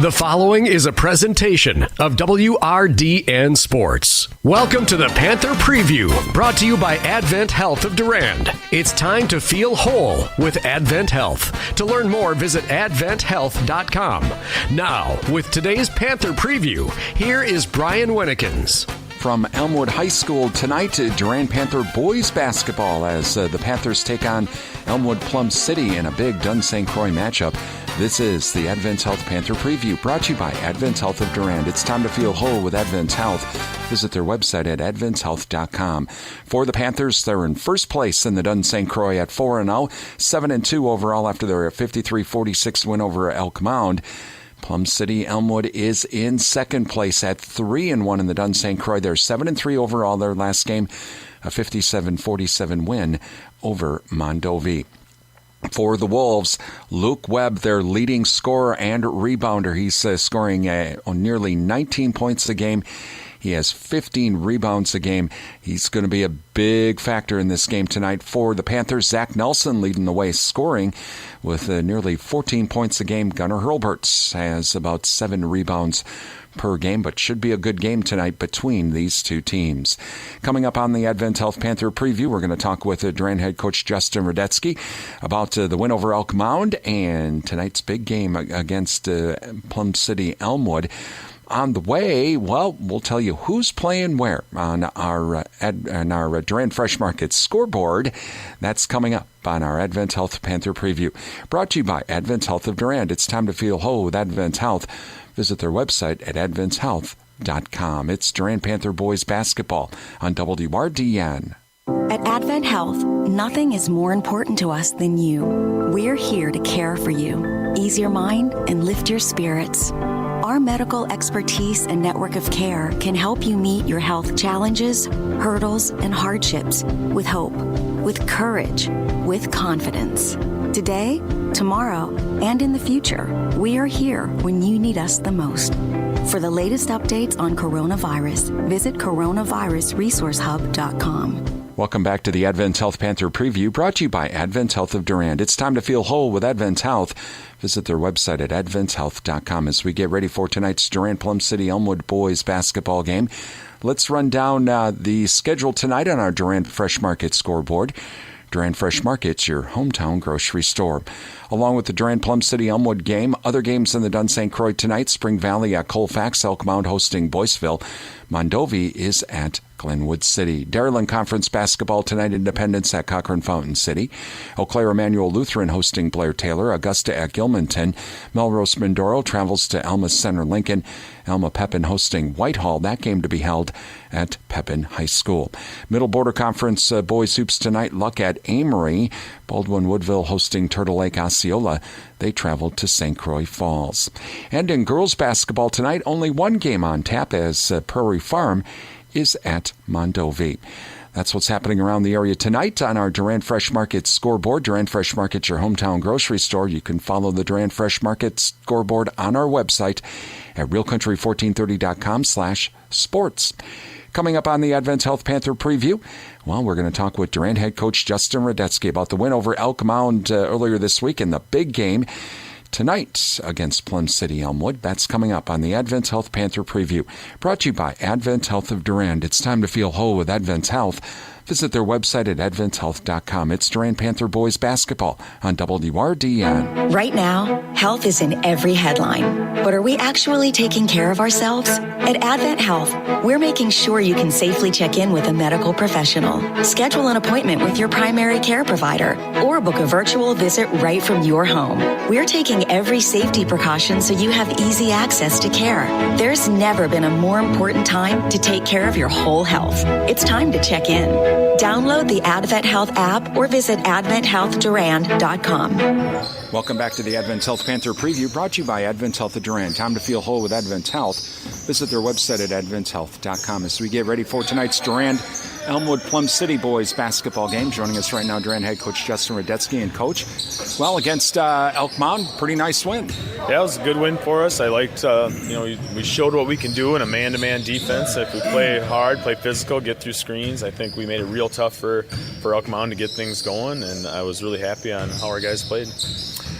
The following is a presentation of WRDN Sports. Welcome to the Panther Preview, brought to you by Advent Health of Durand. It's time to feel whole with Advent Health. To learn more, visit adventhealth.com. Now, with today's Panther Preview, here is Brian Winnekins. From Elmwood High School tonight, Durand Panther boys basketball as the Panthers take on Elmwood-Plum City in a big Dunn St. Croix matchup. This is the Advent Health Panther Preview, brought to you by Advent Health of Durand. It's time to feel whole with Advent Health. Visit their website at adventhealth.com. For the Panthers, they're in first place in the Dunn St. Croix at 4-0, 7-2 overall after their 53-46 win over Elk Mound. Plum City Elmwood is in second place at 3-1 in the Dunn St. Croix. They're 7-3 overall their last game, a 57-47 win over Mondovi. For the Wolves, Luke Webb, their leading scorer and rebounder. He's scoring nearly 19 points a game. He has 15 rebounds a game. He's going to be a big factor in this game tonight for the Panthers. Zach Nelson leading the way scoring with nearly 14 points a game. Gunnar Hurlbert has about 7 rebounds per game, but should be a good game tonight between these two teams. Coming up on the Advent Health Panther Preview, we're going to talk with Durand head coach Justin Radetzky about the win over Elk Mound and tonight's big game against Plum City Elmwood. On the way, well, we'll tell you who's playing where on our Durand Fresh Market scoreboard. That's coming up on our Advent Health Panther Preview. Brought to you by Advent Health of Durand. It's time to feel whole with Advent Health. Visit their website at adventhealth.com. It's Durand Panther boys basketball on WRDN. At Advent Health, nothing is more important to us than you. We're here to care for you, ease your mind, and lift your spirits. Our medical expertise and network of care can help you meet your health challenges, hurdles, and hardships with hope, with courage, with confidence. Today, tomorrow, and in the future, we are here when you need us the most. For the latest updates on coronavirus, visit coronavirusresourcehub.com. Welcome back to the Advent Health Panther Preview, brought to you by Advent Health of Durand. It's time to feel whole with Advent Health. Visit their website at adventhealth.com as we get ready for tonight's Durand Plum City Elmwood boys basketball game. Let's run down the schedule tonight on our Durand Fresh Market scoreboard. Durand Fresh Market's your hometown grocery store. Along with the Durand Plum City Elmwood game, other games in the Dunn St. Croix tonight, Spring Valley at Colfax, Elk Mound hosting Boyceville. Mondovi is at Glenwood City. Dairyland Conference basketball tonight, Independence at Cochrane Fountain City. Eau Claire Emmanuel Lutheran hosting Blair Taylor. Augusta at Gilmanton. Melrose Mindoro travels to Alma Center Lincoln. Alma Pepin hosting Whitehall. That game to be held at Pepin High School. Middle Border Conference boys hoops tonight. Luck at Amory. Baldwin Woodville hosting Turtle Lake Osceola. They traveled to St. Croix Falls. And in girls basketball tonight, only one game on tap as Prairie Farm is at Mondovi. That's what's happening around the area tonight on our Durand Fresh Market scoreboard. Durand Fresh Market, your hometown grocery store. You can follow the Durand Fresh Market scoreboard on our website at realcountry1430.com/sports. Coming up on the Advent Health Panther Preview, well, we're going to talk with Durand head coach Justin Radetzky about the win over Elk Mound earlier this week in the big game tonight against Plum City Elmwood. That's coming up on the Advent Health Panther Preview, brought to you by Advent Health of Durand. It's time to feel whole with Advent Health. Visit their website at adventhealth.com. It's Durand Panther boys basketball on WRDN. Right now, health is in every headline. But are we actually taking care of ourselves? At Advent Health, we're making sure you can safely check in with a medical professional, schedule an appointment with your primary care provider, or book a virtual visit right from your home. We're taking every safety precaution so you have easy access to care. There's never been a more important time to take care of your whole health. It's time to check in. Download the Advent Health app or visit adventhealthdurand.com. Welcome back to the Advent Health Panther Preview, brought to you by Advent Health of Durand. Time to feel whole with Advent Health. Visit their website at adventhealth.com as we get ready for tonight's Durand Elmwood-Plum City boys basketball game. Joining us right now, Durand head coach Justin Radetzky. And coach, well, against Elk Mound, pretty nice win. Yeah, it was a good win for us. I liked, we showed what we can do in a man-to-man defense. If we play hard, play physical, get through screens, I think we made it real tough for Elk Mound to get things going, and I was really happy on how our guys played.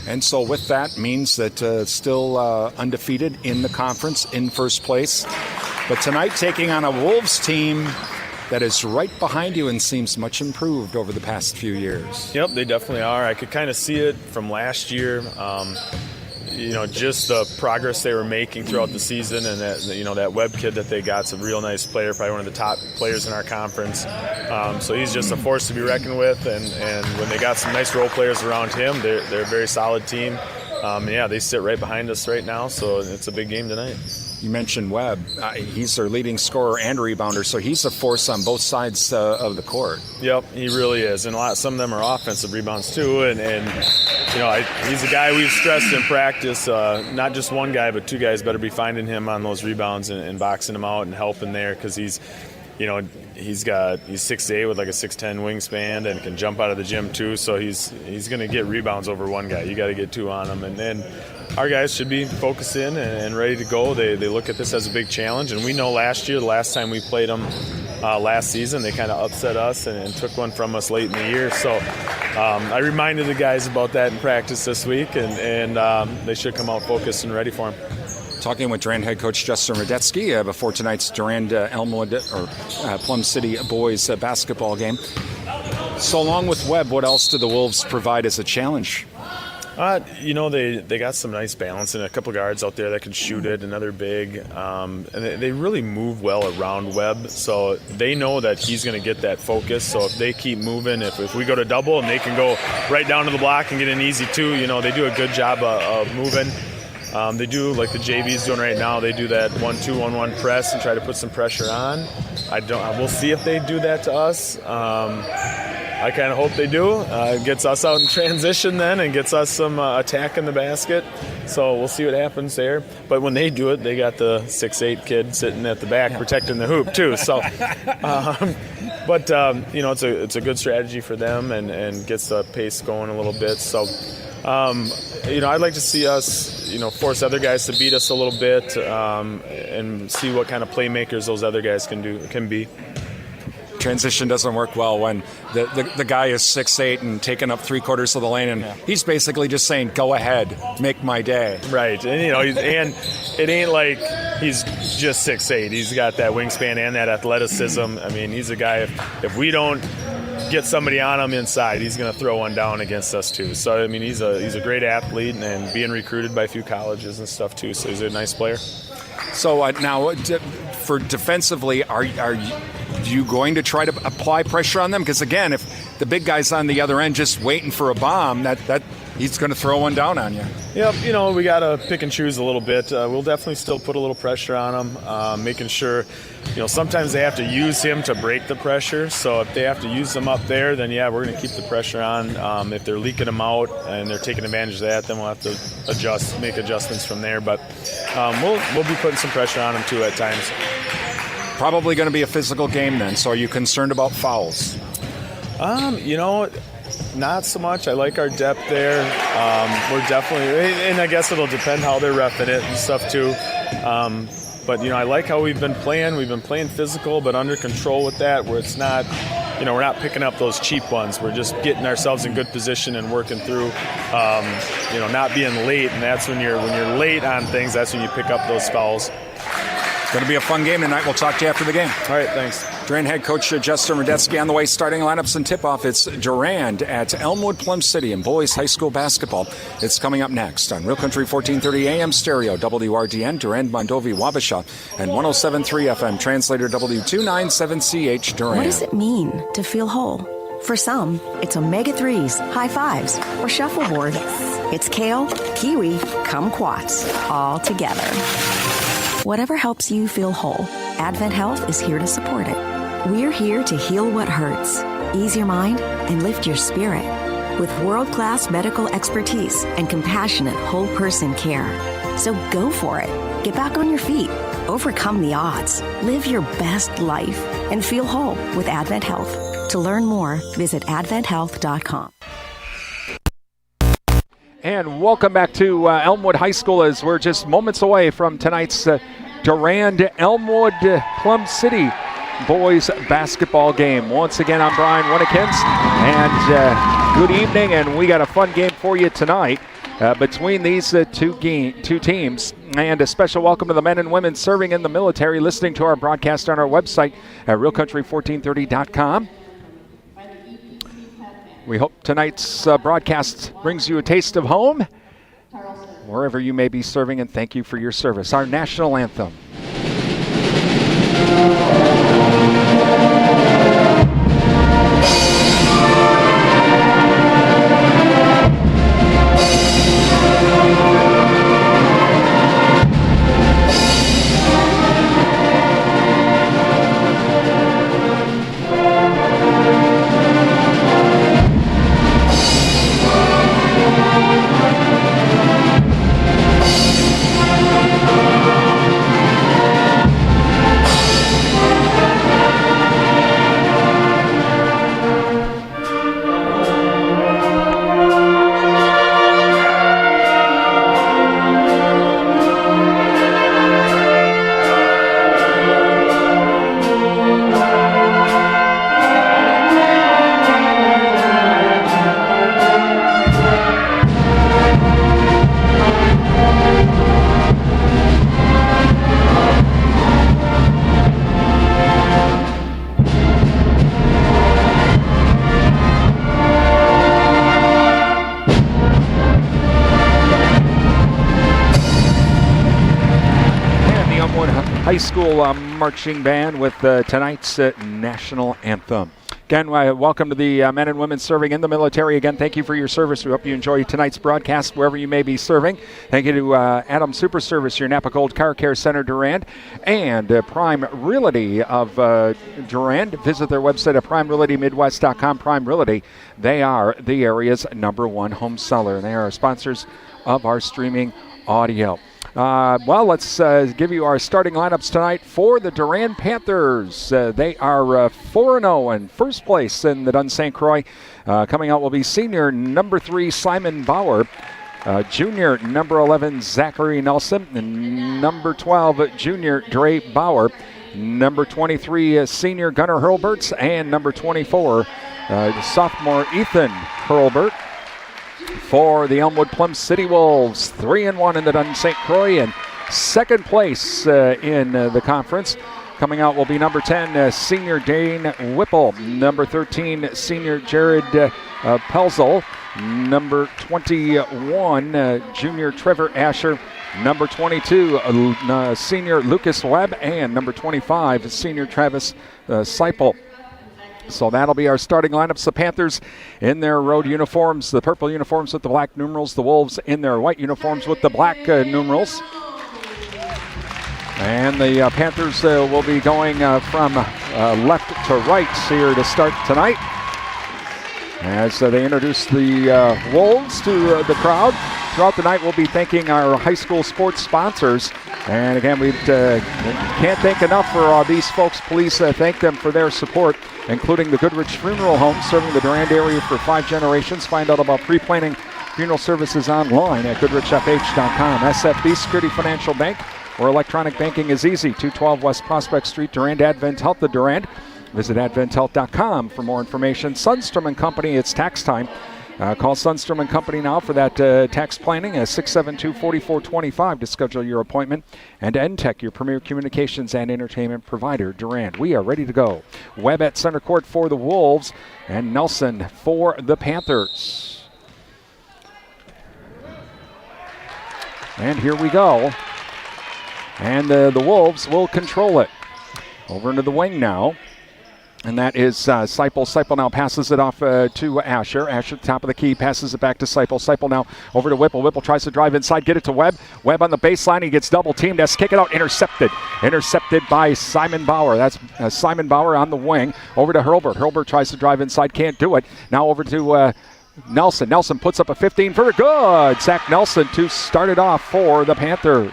And so with that means that still undefeated in the conference, in first place. But tonight taking on a Wolves team that is right behind you and seems much improved over the past few years. Yep, they definitely are. I could kind of see it from last year. Just the progress they were making throughout the season, and that Webb kid that they got's a real nice player, probably one of the top players in our conference. So he's just a force to be reckoned with, and when they got some nice role players around him, they're a very solid team. They sit right behind us right now, so it's a big game tonight. You mentioned Webb. He's their leading scorer and rebounder, so he's a force on both sides of the court. Yep, he really is, and some of them are offensive rebounds too. And he's a guy we've stressed in practice. Not just one guy, but two guys better be finding him on those rebounds and boxing him out and helping there, because he's 6'8" with like a 6'10" wingspan and can jump out of the gym too. So he's going to get rebounds over one guy. You got to get two on him, and then our guys should be focused in and ready to go. They look at this as a big challenge, and we know the last time we played them last season, they kind of upset us and took one from us late in the year. So I reminded the guys about that in practice this week, and they should come out focused and ready for them. Talking with Durand head coach Justin Radetsky before tonight's Durand Plum City boys basketball game. So along with Webb, what else do the Wolves provide as a challenge? They got some nice balance and a couple guards out there that can shoot it, another big. And they really move well around Webb, so they know that he's going to get that focus. So if they keep moving, if we go to double and they can go right down to the block and get an easy two, they do a good job of moving. They do, like the JV's doing right now, they do that 1-2, 1-1 press and try to put some pressure on. We'll see if they do that to us. I kind of hope they do. It gets us out in transition then and gets us some attack in the basket. So we'll see what happens there. But when they do it, they got the 6'8" kid sitting at the back protecting the hoop too. So, it's a good strategy for them and gets the pace going a little bit. So, I'd like to see us, force other guys to beat us a little bit and see what kind of playmakers those other guys can be. Transition doesn't work well when the guy is 6'8" and taking up 3/4 of the lane, and he's basically just saying, "Go ahead, make my day." Right, and and it ain't like he's just 6'8". He's got that wingspan and that athleticism. I mean, he's a guy. If we don't get somebody on him inside, he's going to throw one down against us too. So I mean, he's a great athlete and being recruited by a few colleges and stuff too. So he's a nice player. So now, for defensively, are you going to try to apply pressure on them? Because again, if the big guy's on the other end just waiting for a bomb, that he's going to throw one down on you. Yep, we got to pick and choose a little bit. We'll definitely still put a little pressure on them, making sure, sometimes they have to use him to break the pressure. So if they have to use them up there, then we're going to keep the pressure on. If they're leaking them out and they're taking advantage of that, then we'll have to make adjustments from there. But we'll be putting some pressure on them too at times. Probably going to be a physical game then. So are you concerned about fouls? Not so much. I like our depth there. We're definitely, and I guess it'll depend how they're reffing it and stuff too. But I like how we've been playing. We've been playing physical, but under control with that, where it's not, we're not picking up those cheap ones. We're just getting ourselves in good position and working through, not being late. And that's when you're late on things. That's when you pick up those fouls. It's going to be a fun game tonight. We'll talk to you after the game. All right, thanks. Durand head coach Justin Radetsky on the way. Starting lineups and tip-off. It's Durand at Elmwood-Plum City in boys high school basketball. It's coming up next on Real Country 1430 AM stereo, WRDN, Durand, Mondovi, Wabasha, and 107.3 FM, translator W297CH Durand. What does it mean to feel whole? For some, it's omega-3s, high fives, or shuffleboard. It's kale, kiwi, kumquats, all together. Whatever helps you feel whole, Advent Health is here to support it. We're here to heal what hurts, ease your mind, and lift your spirit with world-class medical expertise and compassionate whole-person care. So go for it. Get back on your feet. Overcome the odds. Live your best life and feel whole with Advent Health. To learn more, visit adventhealth.com. And welcome back to Elmwood High School as we're just moments away from tonight's Durand Elmwood-Plum City boys basketball game. Once again, I'm Brian Winnikins, and good evening, and we got a fun game for you tonight. between these two teams. And a special welcome to the men and women serving in the military listening to our broadcast on our website at realcountry1430.com. We hope tonight's broadcast brings you a taste of home wherever you may be serving, and thank you for your service. Our national anthem. High school marching band with tonight's national anthem. Again, welcome to the men and women serving in the military. Again, thank you for your service. We hope you enjoy tonight's broadcast wherever you may be serving. Thank you to Adam Super Service, your Napa Gold Car Care Center, Durand, and Prime Realty of Durand. Visit their website at primerealitymidwest.com. Prime Realty, they are the area's #1 home seller, and they are sponsors of our streaming audio. Well, let's give you our starting lineups tonight for the Durand Panthers. They are 4-0 in first place in the Dun St. Croix. Coming out will be senior number 3 Simon Bauer, junior number 11 Zachary Nelson, and number 12 junior Dre Bauer, number 23 senior Gunnar Hurlberts, and number 24 sophomore Ethan Hurlbert. For the Elmwood-Plum City Wolves, 3-1 in the Dun St. Croix, and second place in the conference. Coming out will be number 10, senior Dane Whipple, number 13, senior Jared Pelzel, number 21, junior Trevor Asher, number 22, senior Lucas Webb, and number 25, senior Travis Seipel. So that'll be our starting lineups. The Panthers in their road uniforms, the purple uniforms with the black numerals. The Wolves in their white uniforms with the black numerals. And the Panthers will be going from left to right here to start tonight. As they introduce the Wolves to the crowd. Throughout the night, we'll be thanking our high school sports sponsors. And again, we can't thank enough for these folks. Please thank them for their support, including the Goodrich Funeral Home, serving the Durand area for 5 generations. Find out about pre-planning funeral services online at goodrichfh.com. SFB Security Financial Bank, where electronic banking is easy. 212 West Prospect Street, Durand. Advent Health of Durand. Visit adventhealth.com for more information. Sundstrom & Company, it's tax time. Call Sundstrom & Company now for that tax planning, 672-4425 to schedule your appointment. And NTech, your premier communications and entertainment provider, Durand. We are ready to go. Webb at center court for the Wolves, and Nelson for the Panthers. And here we go. And the Wolves will control it. Over into the wing now. And that is Seipel. Seipel now passes it off to Asher. Asher, top of the key, passes it back to Seipel. Seipel now over to Whipple. Whipple tries to drive inside, get it to Webb. Webb on the baseline. He gets double teamed. Has to kick it out. Intercepted. Intercepted by Simon Bauer. That's Simon Bauer on the wing. Over to Hurlbert. Hurlbert tries to drive inside. Can't do it. Now over to Nelson. Nelson puts up a 15 for good. Zach Nelson to start it off for the Panthers.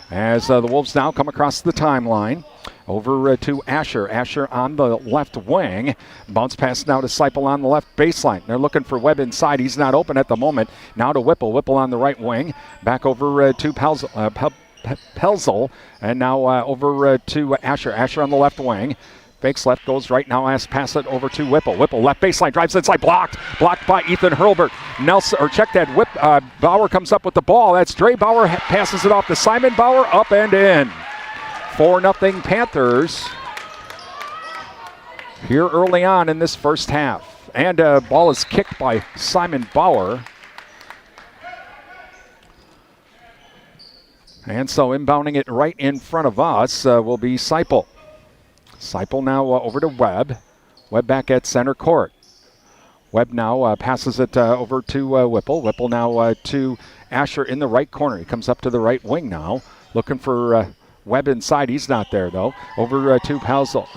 As the Wolves now come across the timeline. Over to Asher. Asher on the left wing. Bounce pass now to Seipel on the left baseline. They're looking for Webb inside. He's not open at the moment. Now to Whipple. Whipple on the right wing. Back over to Pelzel. And now over to Asher. Asher on the left wing. Fakes left, goes right now, has to pass it over to Whipple. Whipple left baseline, drives inside, blocked by Ethan Hurlbert. Nelson, or check that, Bauer comes up with the ball. That's Dre Bauer, passes it off to Simon Bauer, up and in. 4-0 Panthers here early on in this first half. And ball is kicked by Simon Bauer. And so inbounding it right in front of us will be Seipel. Seipel now over to Webb. Webb back at center court. Webb now passes it over to Whipple. Whipple now to Asher in the right corner. He comes up to the right wing now, looking for Webb inside. He's not there, though. Over to Pelzel.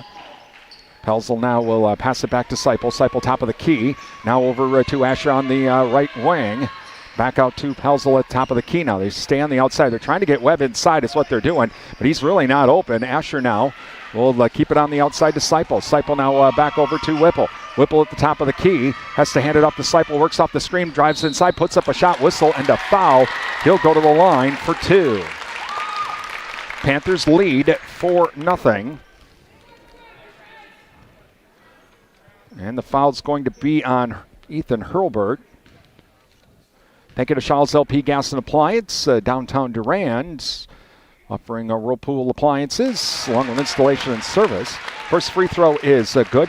Pelzel now will pass it back to Seipel. Seipel top of the key. Now over to Asher on the right wing. Back out to Pelzel at top of the key now. They stay on the outside. They're trying to get Webb inside is what they're doing, but he's really not open. Asher now will keep it on the outside to Seipel. Seipel now back over to Whipple. Whipple at the top of the key. Has to hand it off to Seipel. Works off the screen. Drives inside. Puts up a shot. Whistle and a foul. He'll go to the line for 2. Panthers lead 4-0. And the foul's going to be on Ethan Hurlbert. Thank you to Shaw's LP Gas and Appliance, downtown Durand, offering Whirlpool appliances along with installation and service. First free throw is good.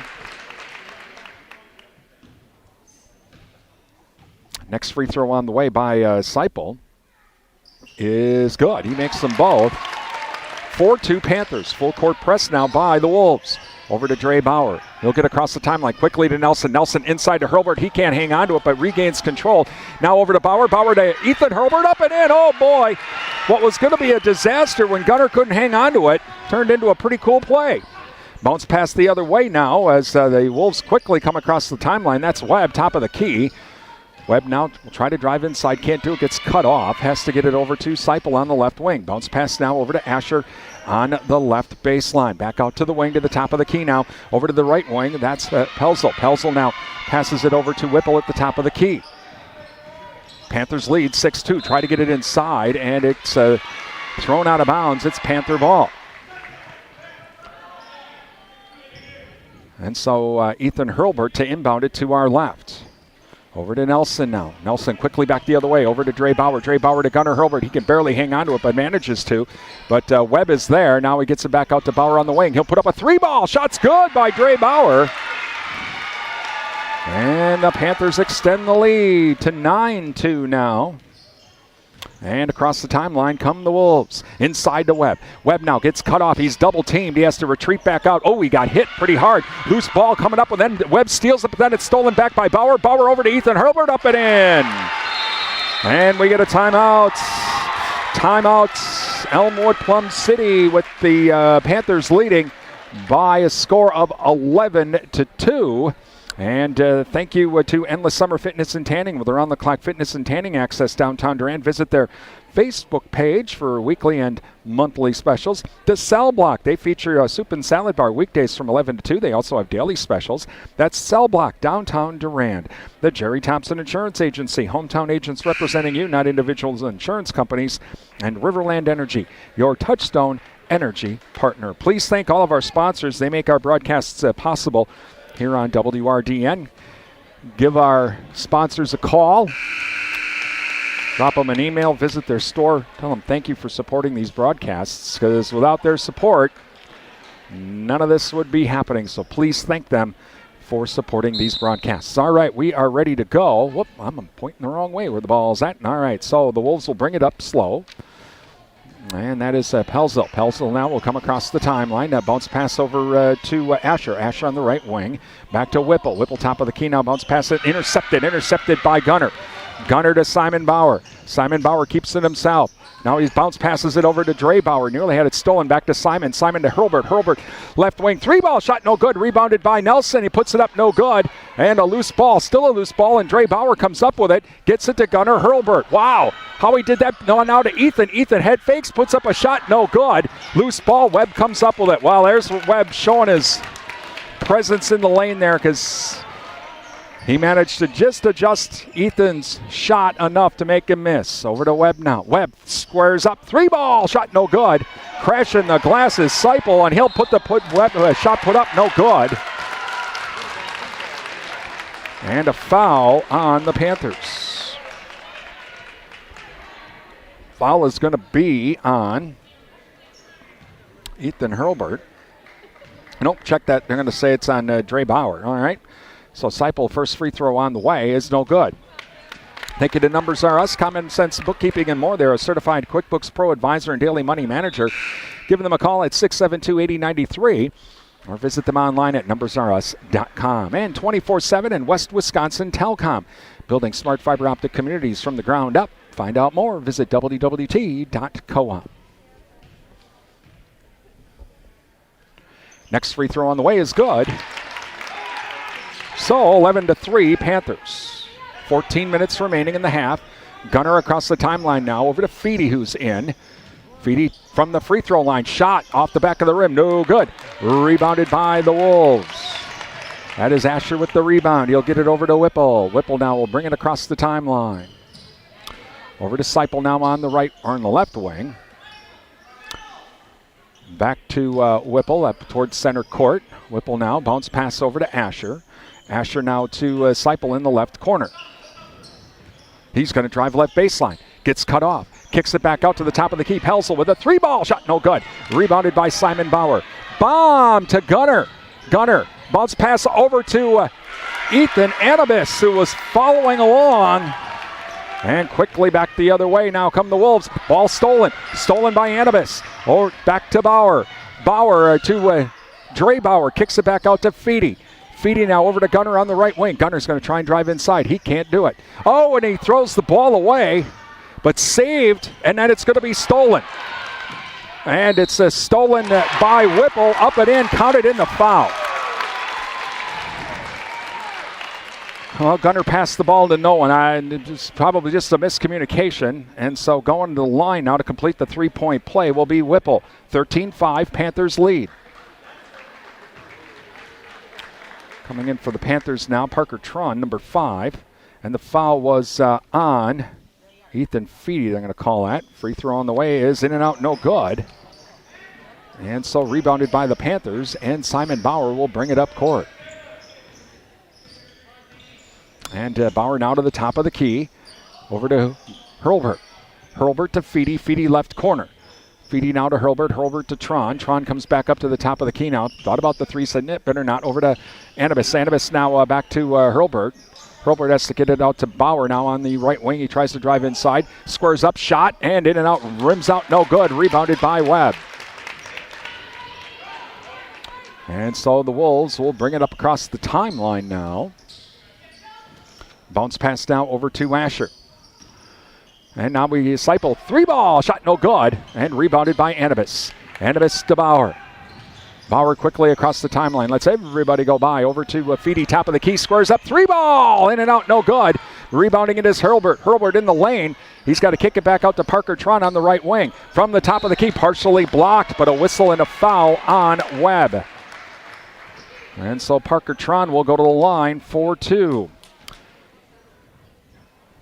Next free throw on the way by Seipel is good. He makes them both. 4-2 Panthers. Full court press now by the Wolves. Over to Dre Bauer. He'll get across the timeline quickly to Nelson. Nelson inside to Hurlbert. He can't hang on to it, but regains control. Now over to Bauer. Bauer to Ethan Hurlbert. Up and in. Oh, boy. What was going to be a disaster when Gunner couldn't hang on to it turned into a pretty cool play. Bounce pass the other way now as the Wolves quickly come across the timeline. That's Webb, top of the key. Webb now will try to drive inside. Can't do it. Gets cut off. Has to get it over to Seipel on the left wing. Bounce pass now over to Asher on the left baseline. Back out to the wing to the top of the key now. Over to the right wing. That's Pelzel. Pelzel now passes it over to Whipple at the top of the key. Panthers lead 6-2. Try to get it inside, and it's thrown out of bounds. It's Panther ball. And so Ethan Hurlbert to inbound it to our left. Over to Nelson now. Nelson quickly back the other way. Over to Dre Bauer. Dre Bauer to Gunnar Hurlbert. He can barely hang on to it, but manages to. But Webb is there. Now he gets it back out to Bauer on the wing. He'll put up a 3-ball. Shot's good by Dre Bauer. And the Panthers extend the lead to 9-2 now. And across the timeline come the Wolves. Inside to Webb. Webb now gets cut off. He's double teamed. He has to retreat back out. Oh, he got hit pretty hard. Loose ball coming up, and then Webb steals it, but then it's stolen back by Bauer. Bauer over to Ethan Hurlbert, up and in. And we get a timeout. Timeout, Elmwood-Plum City with the Panthers leading by a score of 11-2. And thank you to Endless Summer Fitness and Tanning with around-the-clock fitness and tanning access downtown Durand. Visit their Facebook page for weekly and monthly specials. The Cell Block, they feature a soup and salad bar weekdays from 11 to 2. They also have daily specials. That's Cell Block, downtown Durand. The Jerry Thompson Insurance Agency, hometown agents representing you, not individuals and insurance companies. And Riverland Energy, your touchstone energy partner. Please thank all of our sponsors. They make our broadcasts possible here on WRDN. Give our sponsors a call. Drop them an email. Visit their store. Tell them thank you for supporting these broadcasts, because without their support, none of this would be happening. So please thank them for supporting these broadcasts. All right, we are ready to go. Whoop, I'm pointing the wrong way where the ball's at. All right, so the Wolves will bring it up slow. And that is Pelzel. Pelzel now will come across the timeline. Bounce pass over to Asher. Asher on the right wing. Back to Whipple. Whipple top of the key now. Bounce pass it. Intercepted by Gunner. Gunner to Simon Bauer. Simon Bauer keeps it himself. Now he bounce passes it over to Dre Bauer. Nearly had it stolen. Back to Simon. Simon to Hurlbert. Hurlbert left wing. 3-ball shot. No good. Rebounded by Nelson. He puts it up. No good. And a loose ball. Still a loose ball. And Dre Bauer comes up with it. Gets it to Gunnar Hurlbert. Wow. How he did that. No, now to Ethan. Ethan head fakes. Puts up a shot. No good. Loose ball. Webb comes up with it. Well, there's Webb showing his presence in the lane there, because he managed to just adjust Ethan's shot enough to make him miss. Over to Webb now. Webb squares up. 3-ball shot. No good. Crashing the glasses, Seipel, and he'll put the shot put up, no good. And a foul on the Panthers. Foul is going to be on Ethan Hurlbert. Nope, check that. They're going to say it's on Dre Bauer. All right. So Seipel, first free throw on the way, is no good. Thank you to Numbers R Us, Common Sense Bookkeeping and more. They're a certified QuickBooks Pro advisor and daily money manager. Give them a call at 672-8093 or visit them online at numbersrus.com. And 24/7 in West Wisconsin Telcom, building smart fiber optic communities from the ground up. Find out more. Visit wwt.coop. Next free throw on the way is good. So 11-3 Panthers. 14 minutes remaining in the half. Gunner across the timeline now over to Feedy, who's in. Feedy from the free throw line. Shot off the back of the rim. No good. Rebounded by the Wolves. That is Asher with the rebound. He'll get it over to Whipple. Whipple now will bring it across the timeline. Over to Seipel now on the right or on the left wing. Back to Whipple up towards center court. Whipple now bounce pass over to Asher. Asher now to Seipel in the left corner. He's going to drive left baseline. Gets cut off. Kicks it back out to the top of the key. Helsel with a three-ball shot. No good. Rebounded by Simon Bauer. Bomb to Gunner. Gunner. Bounce pass over to Ethan Anibis, who was following along. And quickly back the other way. Now come the Wolves. Ball stolen. Stolen by Anibis. Or back to Bauer. Bauer to Dre Bauer. Kicks it back out to Feedy. Feedy now over to Gunner on the right wing. Gunner's going to try and drive inside. He can't do it. Oh, and he throws the ball away, but saved, and then it's going to be stolen. And it's stolen by Whipple. Up and in, counted in the foul. Well, Gunner passed the ball to no one. It's probably just a miscommunication. And so going to the line now to complete the three-point play will be Whipple. 13-5, Panthers lead. Coming in for the Panthers now, Parker Tron, number 5. And the foul was on Ethan Feedy, they're going to call that. Free throw on the way is in and out, no good. And so rebounded by the Panthers, and Simon Bauer will bring it up court. And Bauer now to the top of the key. Over to Hurlbert. Hurlbert to Feedy. Feedy left corner. Feedy now to Hurlbert. Hurlbert to Tron. Tron comes back up to the top of the key now. Thought about the three, said better not. Over to Anibis. Anibis now back to Hurlbert. Hurlbert has to get it out to Bauer now on the right wing. He tries to drive inside. Squares up, shot, and in and out. Rims out, no good. Rebounded by Webb. And so the Wolves will bring it up across the timeline now. Bounce pass now over to Asher. And now we Seipel. Three-ball shot, no good. And rebounded by Anibis. Anibis to Bauer. Bauer quickly across the timeline. Let's everybody go by. Over to Feedy, top of the key. Squares up. Three-ball. In and out, no good. Rebounding it is Hurlbert. Hurlbert in the lane. He's got to kick it back out to Parker Tron on the right wing. From the top of the key, partially blocked, but a whistle and a foul on Webb. And so Parker Tron will go to the line for 2.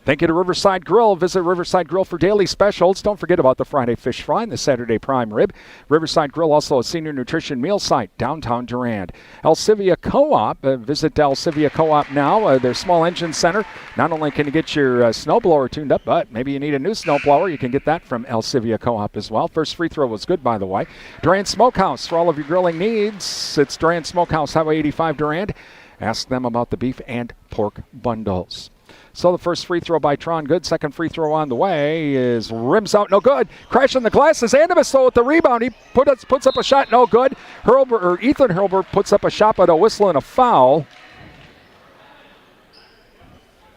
Thank you to Riverside Grill. Visit Riverside Grill for daily specials. Don't forget about the Friday fish fry and the Saturday prime rib. Riverside Grill, also a senior nutrition meal site, downtown Durand. Alcivia Co-op. Visit Alcivia Co-op now, their small engine center. Not only can you get your snowblower tuned up, but maybe you need a new snowblower. You can get that from Alcivia Co-op as well. First free throw was good, by the way. Durand Smokehouse for all of your grilling needs. It's Durand Smokehouse, Highway 85 Durand. Ask them about the beef and pork bundles. So the first free throw by Tron, good. Second free throw on the way is rims out, no good. Crashing the glasses. Anibis though with the rebound. He puts up a shot, no good. Ethan Hurlbert puts up a shot, but a whistle and a foul.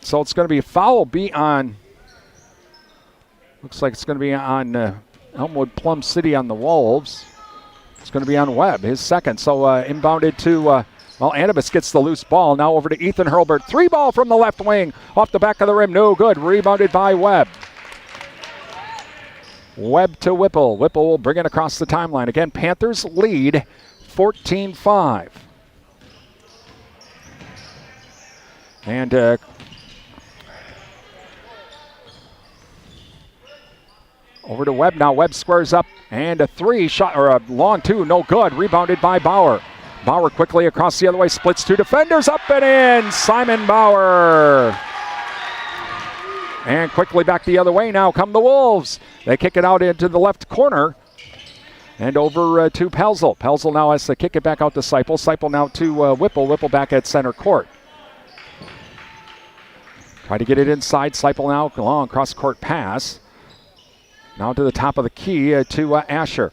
So it's going to be a foul. Looks like it's going to be on Elmwood-Plum City on the Wolves. It's going to be on Webb, his second. So inbounded to. Anibis gets the loose ball. Now over to Ethan Hurlbert. 3-ball from the left wing. Off the back of the rim. No good. Rebounded by Webb. Webb to Whipple. Whipple will bring it across the timeline. Again, Panthers lead 14-5. And Over to Webb now. Webb squares up, and a 3 shot, or a long 2, no good. Rebounded by Bauer. Bauer quickly across the other way, splits 2 defenders, up and in. Simon Bauer. And quickly back the other way now come the Wolves. They kick it out into the left corner. And over to Pelzel. Pelzel now has to kick it back out to Seipel. Seipel now to Whipple. Whipple back at center court. Try to get it inside. Seipel now long cross-court pass. Now to the top of the key to Asher.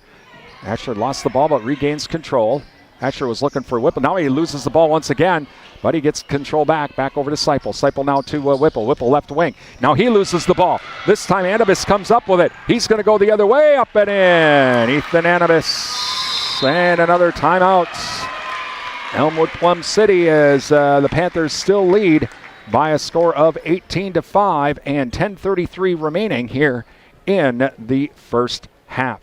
Asher lost the ball but regains control. Asher was looking for Whipple. Now he loses the ball once again, but he gets control back over to Seipel. Seipel now to Whipple. Whipple left wing. Now he loses the ball. This time Anibis comes up with it. He's going to go the other way, up and in. Ethan Anibis. And another timeout. Elmwood-Plum City as the Panthers still lead by a score of 18-5 and 10:33 remaining here in the first half.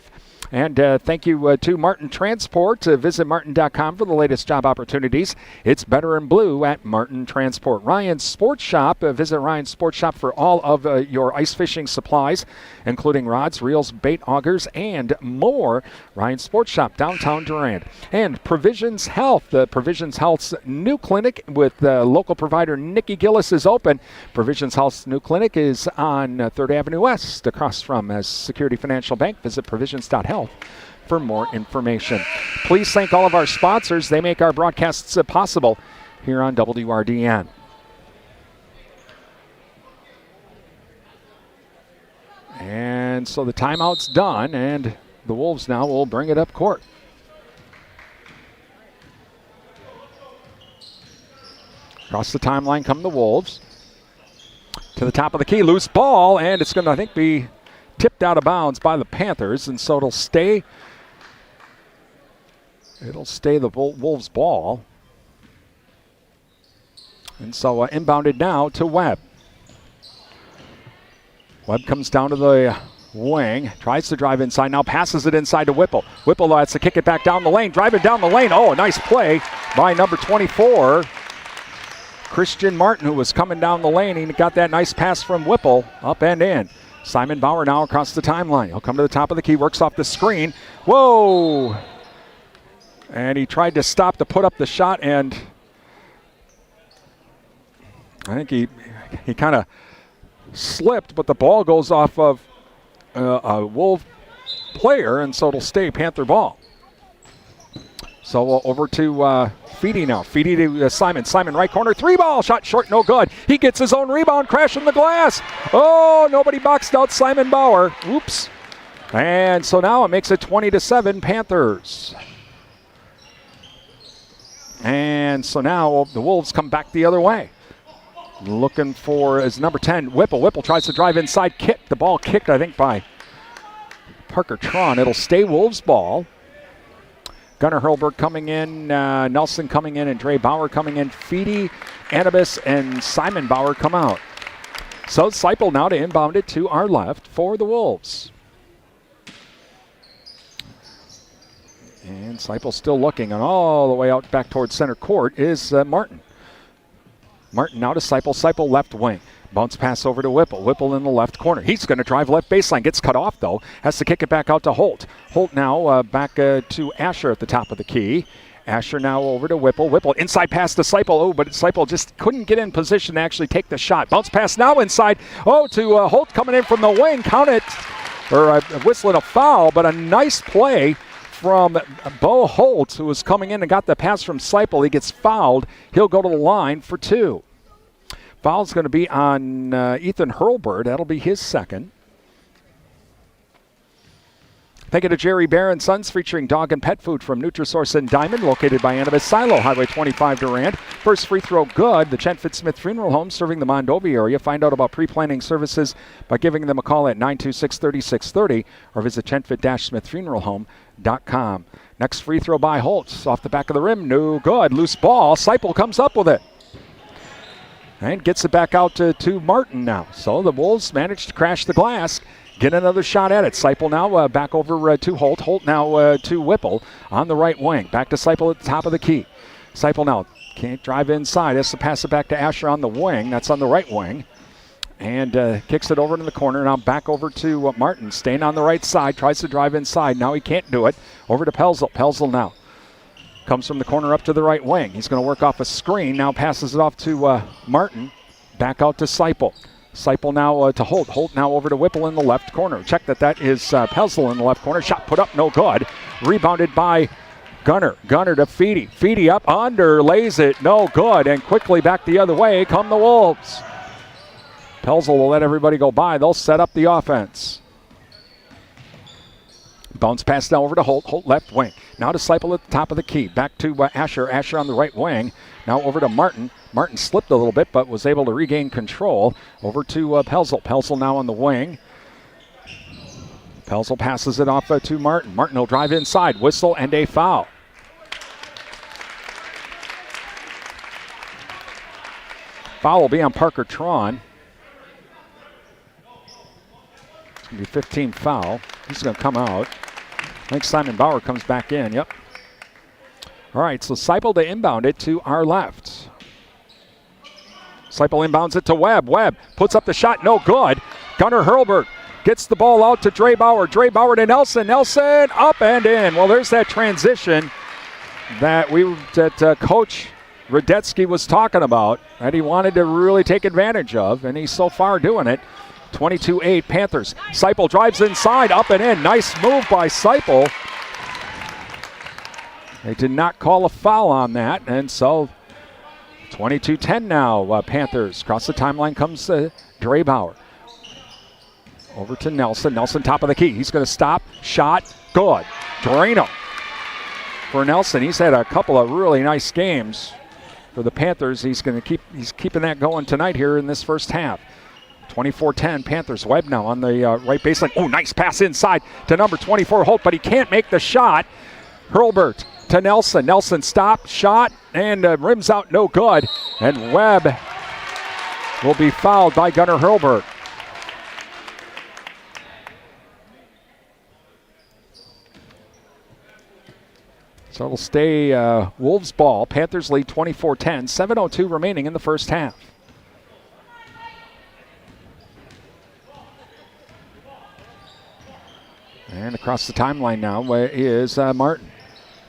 And thank you to Martin Transport. Visit martin.com for the latest job opportunities. It's better in blue at Martin Transport. Ryan's Sports Shop. Visit Ryan's Sports Shop for all of your ice fishing supplies, including rods, reels, bait augers, and more. Ryan's Sports Shop, downtown Durand. And Provisions Health. Provisions Health's new clinic with local provider Nikki Gillis is open. Provisions Health's new clinic is on 3rd Avenue West, across from Security Financial Bank. Visit provisions.health for more information. Please thank all of our sponsors. They make our broadcasts possible here on WRDN. And so the timeout's done, and the Wolves now will bring it up court. Across the timeline come the Wolves. To the top of the key, loose ball, and it's going to, I think, be tipped out of bounds by the Panthers, and so it'll stay the Wolves' ball. And so inbounded now to Webb. Webb comes down to the wing, tries to drive inside, now passes it inside to Whipple. Whipple has to kick it back down the lane, driving down the lane. Oh, a nice play by number 24, Christian Martin, who was coming down the lane. He got that nice pass from Whipple, up and in. Simon Bauer now across the timeline. He'll come to the top of the key, works off the screen. Whoa! And he tried to stop to put up the shot, and I think he kind of slipped, but the ball goes off of a Wolf player, and so it'll stay Panther ball. So over to Feedy now. Feedy to Simon. Simon right corner. 3-ball shot short. No good. He gets his own rebound. Crashing the glass. Oh, nobody boxed out Simon Bauer. Oops. And so now it makes it 20-7 Panthers. And so now the Wolves come back the other way. Looking for his number 10, Whipple. Whipple tries to drive inside. Kick. The ball kicked, I think, by Parker Tron. It'll stay Wolves ball. Gunnar Hurlberg coming in, Nelson coming in, and Dre Bauer coming in. Feedy, Anibis, and Simon Bauer come out. So Seipel now to inbound it to our left for the Wolves. And Seipel still looking, and all the way out back towards center court is Martin. Martin now to Seipel. Seipel left wing. Bounce pass over to Whipple. Whipple in the left corner. He's going to drive left baseline. Gets cut off, though. Has to kick it back out to Holt. Holt now back to Asher at the top of the key. Asher now over to Whipple. Whipple inside pass to Seipel. Oh, but Seipel just couldn't get in position to actually take the shot. Bounce pass now inside. Oh, to Holt coming in from the wing. Count it. Or whistling a foul, but a nice play from Bo Holt, who was coming in and got the pass from Seipel. He gets fouled. He'll go to the line for 2. Foul's going to be on Ethan Hurlbert. That'll be his second. Thank you to Jerry Bear and Sons, featuring dog and pet food from Nutrisource and Diamond, located by Anibis Silo, Highway 25 Durand. First free throw good. The Chet Fitzsmith Funeral Home serving the Mondovi area. Find out about pre-planning services by giving them a call at 926-3630 or visit chetfit-smithfuneralhome.com. Next free throw by Holtz. Off the back of the rim. No good. Loose ball. Seipel comes up with it. And gets it back out to Martin now. So the Wolves managed to crash the glass. Get another shot at it. Seipel now back over to Holt. Holt now to Whipple on the right wing. Back to Seipel at the top of the key. Seipel now can't drive inside. Has to pass it back to Asher on the wing. That's on the right wing. and kicks it over to the corner. Now back over to Martin, staying on the right side, tries to drive inside. Now he can't do it. Over to Pelzel. Pelzel now comes from the corner up to the right wing. He's going to work off a screen. Now passes it off to Martin. Back out to Seipel. Seipel now to Holt. Holt now over to Whipple in the left corner. Check that is Pelzel in the left corner. Shot put up, no good. Rebounded by Gunner. Gunner to Feedy. Feedy up under, lays it, no good. And quickly back the other way come the Wolves. Pelzel will let everybody go by. They'll set up the offense. Bounce pass now over to Holt. Holt left wing. Now to Seipel at the top of the key. Back to Asher. Asher on the right wing. Now over to Martin. Martin slipped a little bit but was able to regain control. Over to Pelzel. Pelzel now on the wing. Pelzel passes it off to Martin. Martin will drive inside. Whistle and a foul. Foul will be on Parker Tron. It's going to be 15 foul. He's going to come out. I think Simon Bauer comes back in. Yep. All right, so Seipel to inbound it to our left. Seipel inbounds it to Webb. Webb puts up the shot. No good. Gunnar Hurlbert gets the ball out to Dre Bauer. Dre Bauer to Nelson. Nelson up and in. Well, there's that transition that Coach Radetsky was talking about that he wanted to really take advantage of, and he's so far doing it. 22-8 Panthers. Seipel drives inside, up and in. Nice move by Seipel. They did not call a foul on that, and so 22-10 now. Panthers. Across the timeline comes Dre Bauer. Over to Nelson. Nelson top of the key. He's going to stop. Shot. Good. Drano for Nelson. He's had a couple of really nice games for the Panthers. He's keeping that going tonight here in this first half. 24-10 Panthers. Webb now on the right baseline. Oh, nice pass inside to number 24 Holt, but he can't make the shot. Hurlbert to Nelson. Nelson stopped, shot, and rims out, no good. And Webb will be fouled by Gunnar Hurlbert. So it'll stay Wolves ball. Panthers lead 24-10. 7:02 remaining in the first half. And across the timeline now is Martin.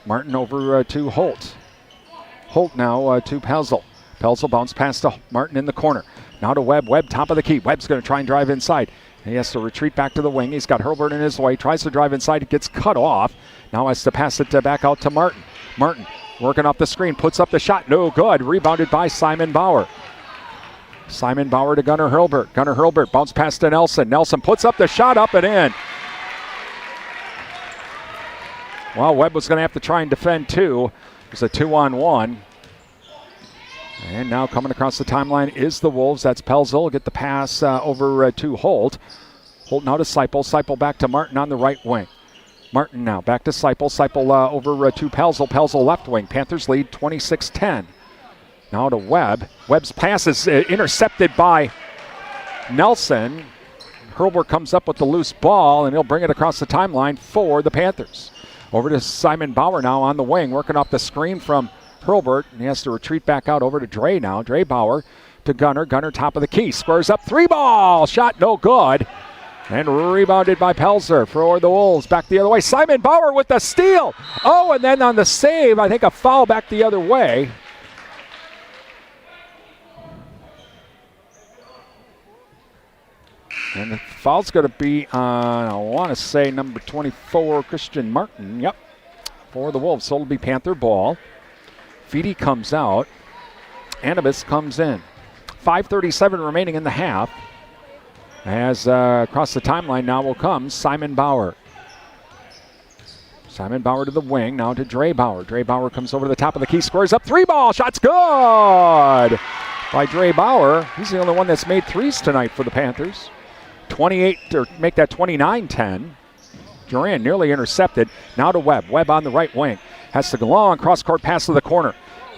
Martin over to Holt. Holt now to Pelzel. Pelzel bounce pass to Martin in the corner. Now to Webb. Webb top of the key. Webb's going to try and drive inside. He has to retreat back to the wing. He's got Hurlbert in his way. Tries to drive inside. It gets cut off. Now has to pass it back out to Martin. Martin working off the screen. Puts up the shot. No good. Rebounded by Simon Bauer. Simon Bauer to Gunnar Hurlbert. Gunnar Hurlbert bounce pass to Nelson. Nelson puts up the shot, up and in. Well, Webb was going to have to try and defend too. It's a 2-on-1. And now coming across the timeline is the Wolves. That's Pelzel. Get the pass over to Holt. Holt now to Seipel. Seipel back to Martin on the right wing. Martin now back to Seipel. Seipel over to Pelzel. Pelzel left wing. Panthers lead 26-10. Now to Webb. Webb's pass is intercepted by Nelson. Hurlbert comes up with the loose ball, and he'll bring it across the timeline for the Panthers. Over to Simon Bauer now on the wing, working off the screen from Hurlbert, and he has to retreat back out over to Dre now. Dre Bauer to Gunnar. Gunnar top of the key. Squares up. 3-ball. Shot no good. And rebounded by Pelzer for the Wolves. Back the other way. Simon Bauer with the steal. Oh, and then on the save, I think a foul back the other way. And the foul's going to be on, I want to say, number 24, Christian Martin. Yep, for the Wolves. So it'll be Panther ball. Feedy comes out. Anibis comes in. 5:37 remaining in the half. As across the timeline now will come Simon Bauer. Simon Bauer to the wing, now to Dre Bauer. Dre Bauer comes over to the top of the key, squares up, 3-ball, shot's good by Dre Bauer. He's the only one that's made threes tonight for the Panthers. 28, or make that 29-10. Durand nearly intercepted. Now to Webb. Webb on the right wing. Has to go long cross-court pass to the corner.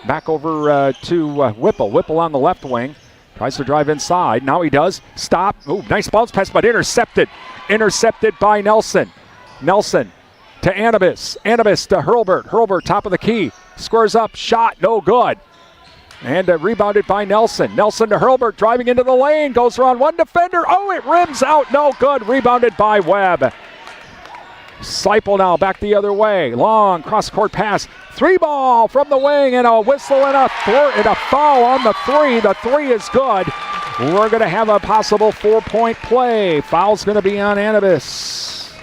Back over to Whipple. Whipple on the left wing. Tries to drive inside. Now he does. Stop. Ooh, nice bounce pass, but intercepted. Intercepted by Nelson. Nelson to Anibis. Anibis to Hurlbert. Hurlbert top of the key. Squares up. Shot. No good. And rebounded by Nelson. Nelson to Hurlburt, driving into the lane, goes around one defender. Oh, it rims out, no good. Rebounded by Webb. Seipel now back the other way. Long cross-court pass. 3-ball from the wing, and a whistle and a foul on the three. The three is good. We're going to have a possible 4-point play. Foul's going to be on Anibis.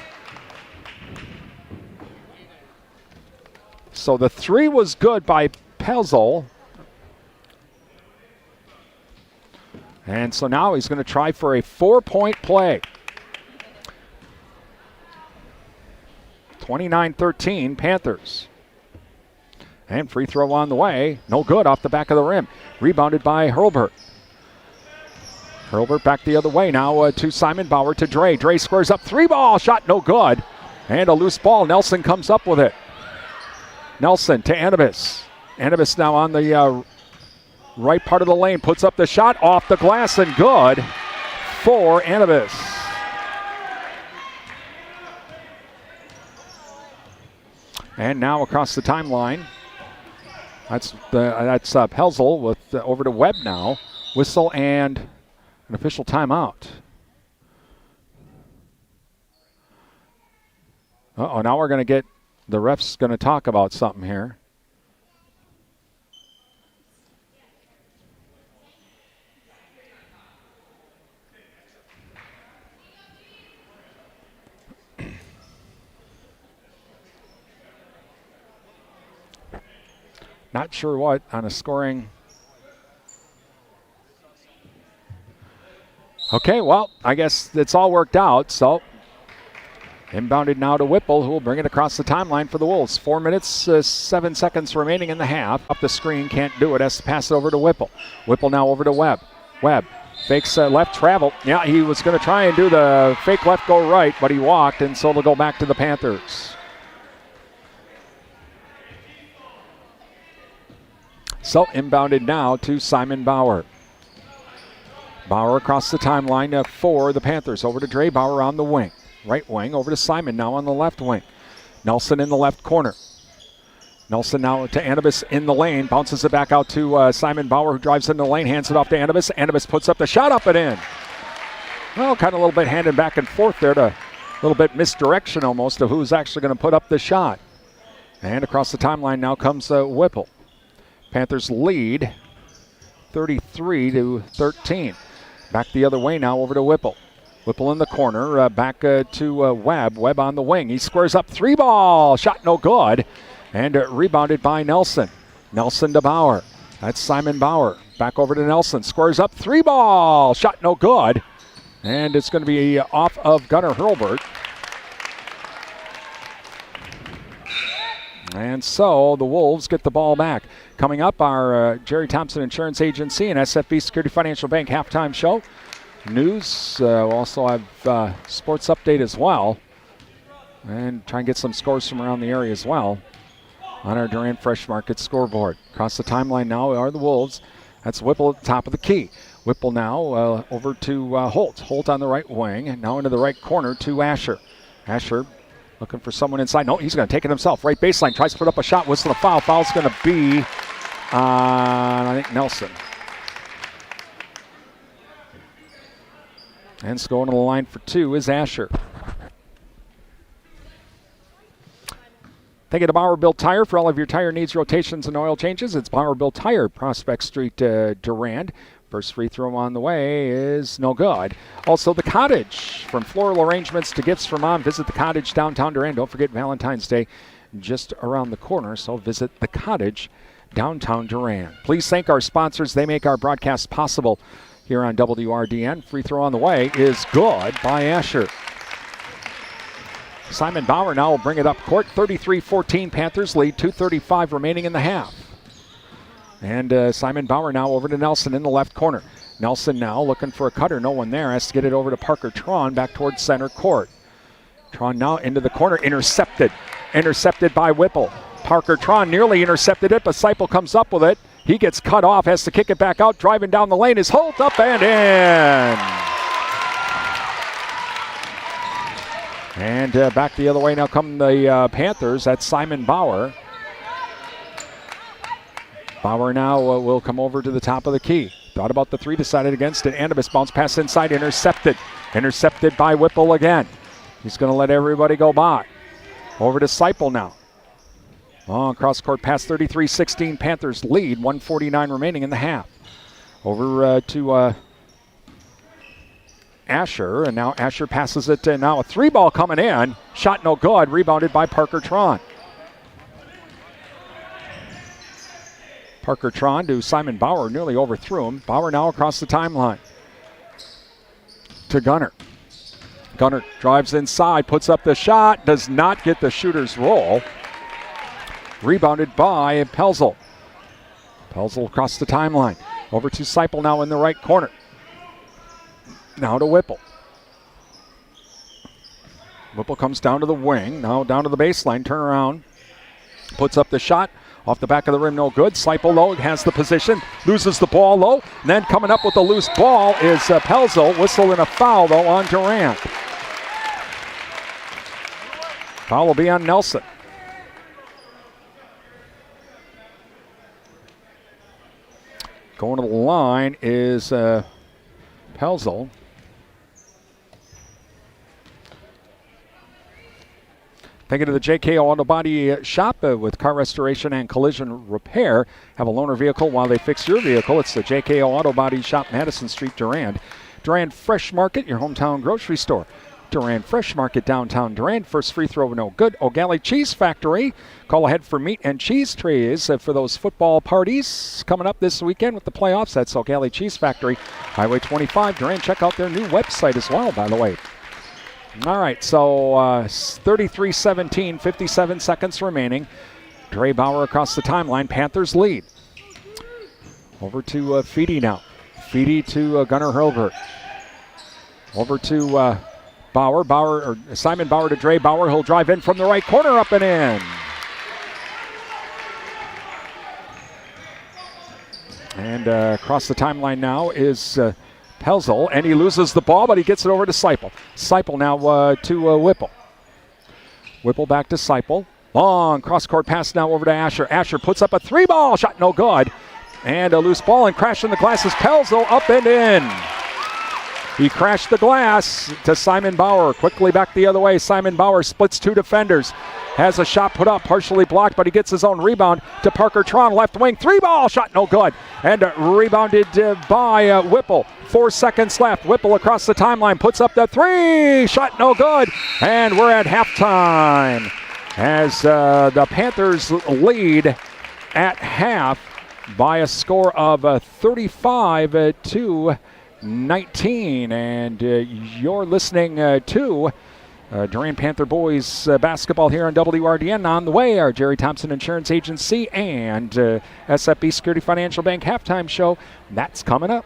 So the three was good by Pelzel. And so now he's going to try for a 4-point play. 29-13 Panthers. And free throw on the way. No good off the back of the rim. Rebounded by Hurlburt. Hurlburt back the other way now to Simon Bauer to Dre. Dre squares up. 3-ball shot, no good. And a loose ball. Nelson comes up with it. Nelson to Anibis. Anibis now on the right part of the lane. Puts up the shot off the glass and good for Anibis. And now across the timeline. That's Pelzel with over to Webb now. Whistle and an official timeout. Now we're going to get the refs going to talk about something here. Not sure what on a scoring. Okay, well, I guess it's all worked out. So inbounded now to Whipple, who will bring it across the timeline for the Wolves. 4 minutes, 7 seconds remaining in the half. Up the screen, can't do it. Has to pass it over to Whipple. Whipple now over to Webb. Webb fakes left travel. Yeah, he was going to try and do the fake left go right, but he walked, and so it'll go back to the Panthers. So inbounded now to Simon Bauer. Bauer across the timeline for the Panthers. Over to Dre. Bauer on the wing. Right wing over to Simon now on the left wing. Nelson in the left corner. Nelson now to Anibis in the lane. Bounces it back out to Simon Bauer, who drives in the lane. Hands it off to Anibis. Anibis puts up the shot, up and in. Well, kind of a little bit handed back and forth there, to a little bit misdirection almost of who's actually going to put up the shot. And across the timeline now comes Whipple. Panthers lead 33-13. Back the other way now over to Whipple. Whipple in the corner, back to Webb. Webb on the wing. He squares up. 3-ball. Shot no good. And rebounded by Nelson. Nelson to Bauer. That's Simon Bauer. Back over to Nelson. Squares up. 3-ball. Shot no good. And it's going to be off of Gunnar Hurlburt. And so the Wolves get the ball back. Coming up, our Jerry Thompson Insurance Agency and SFB Security Financial Bank halftime show. News, we'll also have sports update as well. And try and get some scores from around the area as well on our Durand Fresh Market scoreboard. Across the timeline now are the Wolves. That's Whipple at the top of the key. Whipple now over to Holt. Holt on the right wing, and now into the right corner to Asher. Asher looking for someone inside. No, he's going to take it himself. Right baseline, tries to put up a shot. Whistle a foul. Foul's going to be I think Nelson. And going to the line for two is Asher. Thank you to Bauer Built Tire for all of your tire needs, rotations, and oil changes. It's Bauer Built Tire, Prospect Street, Durand. First free throw on the way is no good. Also, The Cottage. From floral arrangements to gifts for mom, visit The Cottage downtown Durand. Don't forget Valentine's Day just around the corner, so visit The Cottage downtown Durand. Please thank our sponsors. They make our broadcast possible here on WRDN. Free throw on the way is good by Asher. Simon Bauer now will bring it up court. 33-14 Panthers lead. 2:35 remaining in the half. And Simon Bauer now over to Nelson in the left corner. Nelson now looking for a cutter. No one there. Has to get it over to Parker Tron back towards center court. Tron now into the corner. Intercepted. Intercepted by Whipple. Parker Tron nearly intercepted it, but Seipel comes up with it. He gets cut off. Has to kick it back out. Driving down the lane is Holt. Up and in. And back the other way now come the Panthers. That's Simon Bauer. Bauer now will come over to the top of the key. Thought about the three, decided against it. Andibus bounce pass inside, intercepted. Intercepted by Whipple again. He's going to let everybody go by. Over to Seipel now. Oh, cross-court pass, 33-16. Panthers lead, 1:49 remaining in the half. Over to Asher, and now Asher passes it. Now a three ball coming in. Shot no good, rebounded by Parker Tron. Parker Tron to Simon Bauer, nearly overthrew him. Bauer now across the timeline to Gunner. Gunner drives inside, puts up the shot, does not get the shooter's roll. Rebounded by Pelzel. Pelzel across the timeline. Over to Seipel now in the right corner. Now to Whipple. Whipple comes down to the wing, now down to the baseline, turn around. Puts up the shot. Off the back of the rim, no good. Seipel, though, has the position, loses the ball, low. And then coming up with the loose ball is Pelzel. Whistle and a foul, though, on Durand. Foul will be on Nelson. Going to the line is Pelzel. Thank you to the JK Auto Body Shop with car restoration and collision repair. Have a loaner vehicle while they fix your vehicle. It's the JK Auto Body Shop, Madison Street, Durand. Durand Fresh Market, your hometown grocery store. Durand Fresh Market, downtown Durand. First free throw, no good. O'Galley Cheese Factory. Call ahead for meat and cheese trays for those football parties coming up this weekend with the playoffs. That's O'Galley Cheese Factory, Highway 25, Durand. Check out their new website as well, by the way. All right, so 33-17, 57 seconds remaining. Dre Bauer across the timeline. Panthers lead. Over to Feedy now. Feedy to Gunnar Hurlbert. Over to Simon Bauer to Dre Bauer. He'll drive in from the right corner, up and in. And across the timeline now is Pelzel, and he loses the ball, but he gets it over to Seipel. Seipel now to Whipple. Whipple back to Seipel. Long cross-court pass now over to Asher. Asher puts up a three-ball shot, no good. And a loose ball, and crashing the glass is Pelzel, up and in. He crashed the glass to Simon Bauer. Quickly back the other way. Simon Bauer splits two defenders. Has a shot put up, partially blocked, but he gets his own rebound to Parker Tron, left wing. Three-ball shot, no good. And rebounded by Whipple. 4 seconds left. Whipple across the timeline, puts up the three. Shot no good. And we're at halftime as the Panthers lead at half by a score of 35-19. And you're listening to Durand Panther boys basketball here on WRDN. On the way, our Jerry Thompson Insurance Agency and SFB Security Financial Bank halftime show. That's coming up.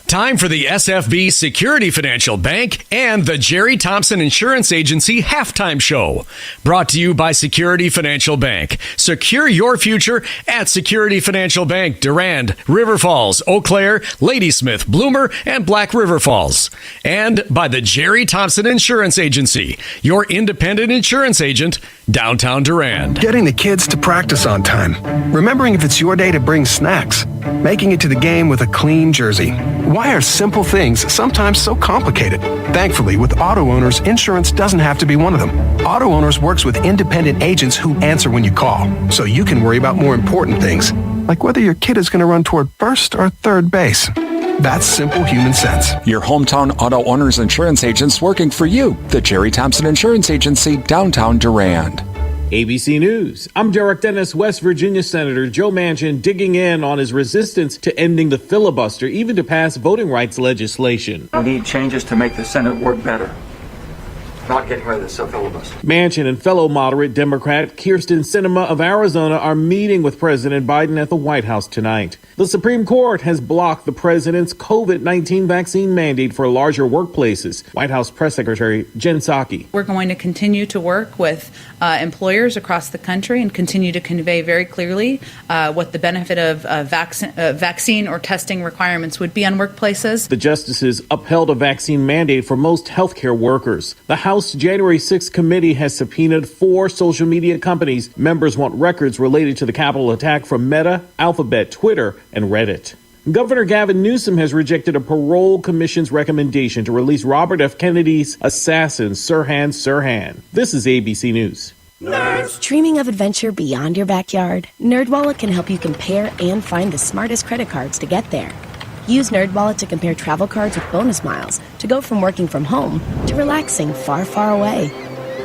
Time for the SFB Security Financial Bank and the Jerry Thompson Insurance Agency halftime show. Brought to you by Security Financial Bank. Secure your future at Security Financial Bank, Durand, River Falls, Eau Claire, Ladysmith, Bloomer, and Black River Falls. And by the Jerry Thompson Insurance Agency, your independent insurance agent, downtown Durand. Getting the kids to practice on time. Remembering if it's your day to bring snacks. Making it to the game with a clean jersey. Why are simple things sometimes so complicated? Thankfully, with Auto Owners, insurance doesn't have to be one of them. Auto Owners works with independent agents who answer when you call, so you can worry about more important things, like whether your kid is going to run toward first or third base. That's simple human sense. Your hometown Auto Owners Insurance agents working for you. The Jerry Thompson Insurance Agency, downtown Durand. ABC News. I'm Derek Dennis. West Virginia Senator Joe Manchin digging in on his resistance to ending the filibuster, even to pass voting rights legislation. We need changes to make the Senate work better. not getting rid of this filibuster. Manchin and fellow moderate Democrat Kyrsten Sinema of Arizona are meeting with President Biden at the White House tonight. The Supreme Court has blocked the president's COVID-19 vaccine mandate for larger workplaces. White House Press Secretary Jen Psaki. We're going to continue to work with employers across the country and continue to convey very clearly what the benefit of vaccine or testing requirements would be on workplaces. The justices upheld a vaccine mandate for most healthcare workers. The House January 6th committee has subpoenaed 4 social media companies. Members want records related to the Capitol attack from Meta, Alphabet, Twitter, and Reddit. Governor Gavin Newsom has rejected a parole commission's recommendation to release Robert F. Kennedy's assassin, Sirhan Sirhan. This is ABC News. Nerds. Dreaming of adventure beyond your backyard? NerdWallet can help you compare and find the smartest credit cards to get there. Use NerdWallet to compare travel cards with bonus miles to go from working from home to relaxing far, far away.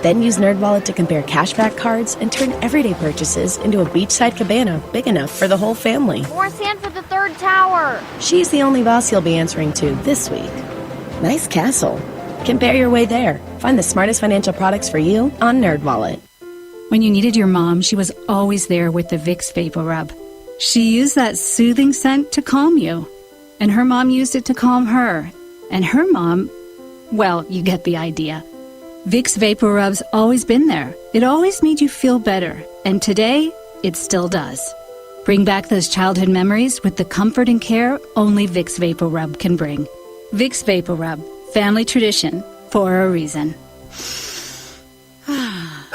Then use NerdWallet to compare cashback cards and turn everyday purchases into a beachside cabana big enough for the whole family. Or sand for the third tower. She's the only boss you'll be answering to this week. Nice castle. Compare your way there. Find the smartest financial products for you on NerdWallet. When you needed your mom, she was always there with the Vicks Vapor Rub. She used that soothing scent to calm you. And her mom used it to calm her. And her mom, well, you get the idea. Vicks Vapor Rub's always been there. It always made you feel better. And today, it still does. Bring back those childhood memories with the comfort and care only Vicks Vapor Rub can bring. Vicks Vapor Rub, family tradition for a reason.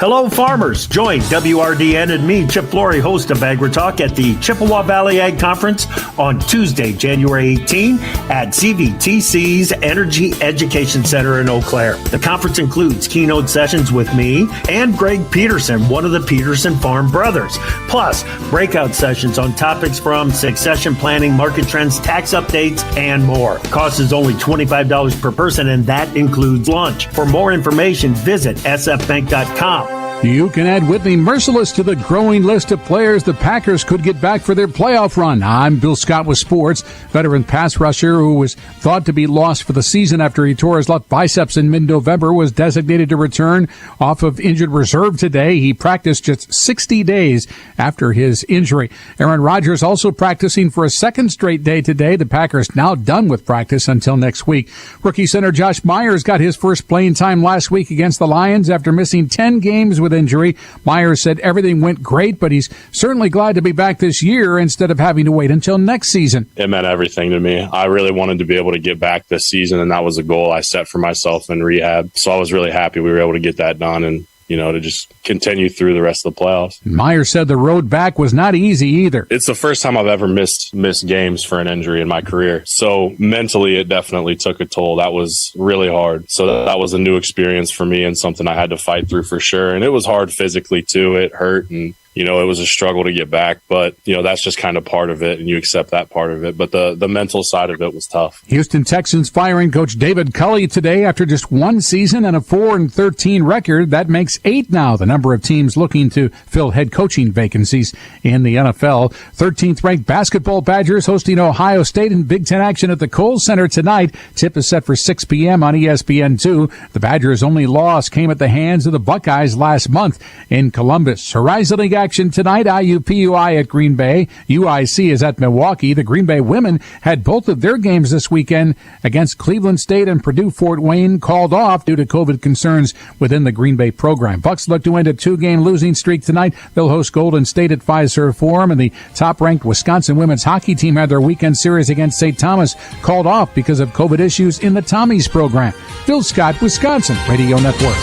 Hello, farmers. Join WRDN and me, Chip Flory, host of AgriTalk, at the Chippewa Valley Ag Conference on Tuesday, January 18 at CVTC's Energy Education Center in Eau Claire. The conference includes keynote sessions with me and Greg Peterson, one of the Peterson Farm brothers, plus breakout sessions on topics from succession planning, market trends, tax updates, and more. Cost is only $25 per person, and that includes lunch. For more information, visit sfbank.com. You can add Whitney Merciless to the growing list of players the Packers could get back for their playoff run. I'm Bill Scott with sports. Veteran pass rusher who was thought to be lost for the season after he tore his left biceps in mid-November was designated to return off of injured reserve today. He practiced just 60 days after his injury. Aaron Rodgers also practicing for a second straight day today. The Packers now done with practice until next week. Rookie center Josh Myers got his first playing time last week against the Lions after missing 10 games with injury. Myers said everything went great, but he's certainly glad to be back this year instead of having to wait until next season. It meant everything to me. I really wanted to be able to get back this season, and that was a goal I set for myself in rehab. So I was really happy we were able to get that done and, to just continue through the rest of the playoffs. Myers said the road back was not easy either. It's the first time I've ever missed games for an injury in my career. So mentally, it definitely took a toll. That was really hard. So that was a new experience for me and something I had to fight through for sure. And it was hard physically too. It hurt and it was a struggle to get back, but, that's just kind of part of it, and you accept that part of it. But the mental side of it was tough. Houston Texans firing Coach David Culley today after just one season and a 4-13 record. That makes 8 now, the number of teams looking to fill head coaching vacancies in the NFL. 13th-ranked basketball Badgers hosting Ohio State in Big Ten action at the Kohl Center tonight. Tip is set for 6 p.m. on ESPN2. The Badgers' only loss came at the hands of the Buckeyes last month in Columbus. Horizon League action tonight, IUPUI at Green Bay. UIC is at Milwaukee. The Green Bay women had both of their games this weekend against Cleveland State and Purdue Fort Wayne called off due to COVID concerns within the Green Bay program. Bucks look to end a 2-game losing streak tonight. They'll host Golden State at Fiserv Forum, and the top-ranked Wisconsin women's hockey team had their weekend series against St. Thomas called off because of COVID issues in the Tommies program. Phil Scott, Wisconsin Radio Network.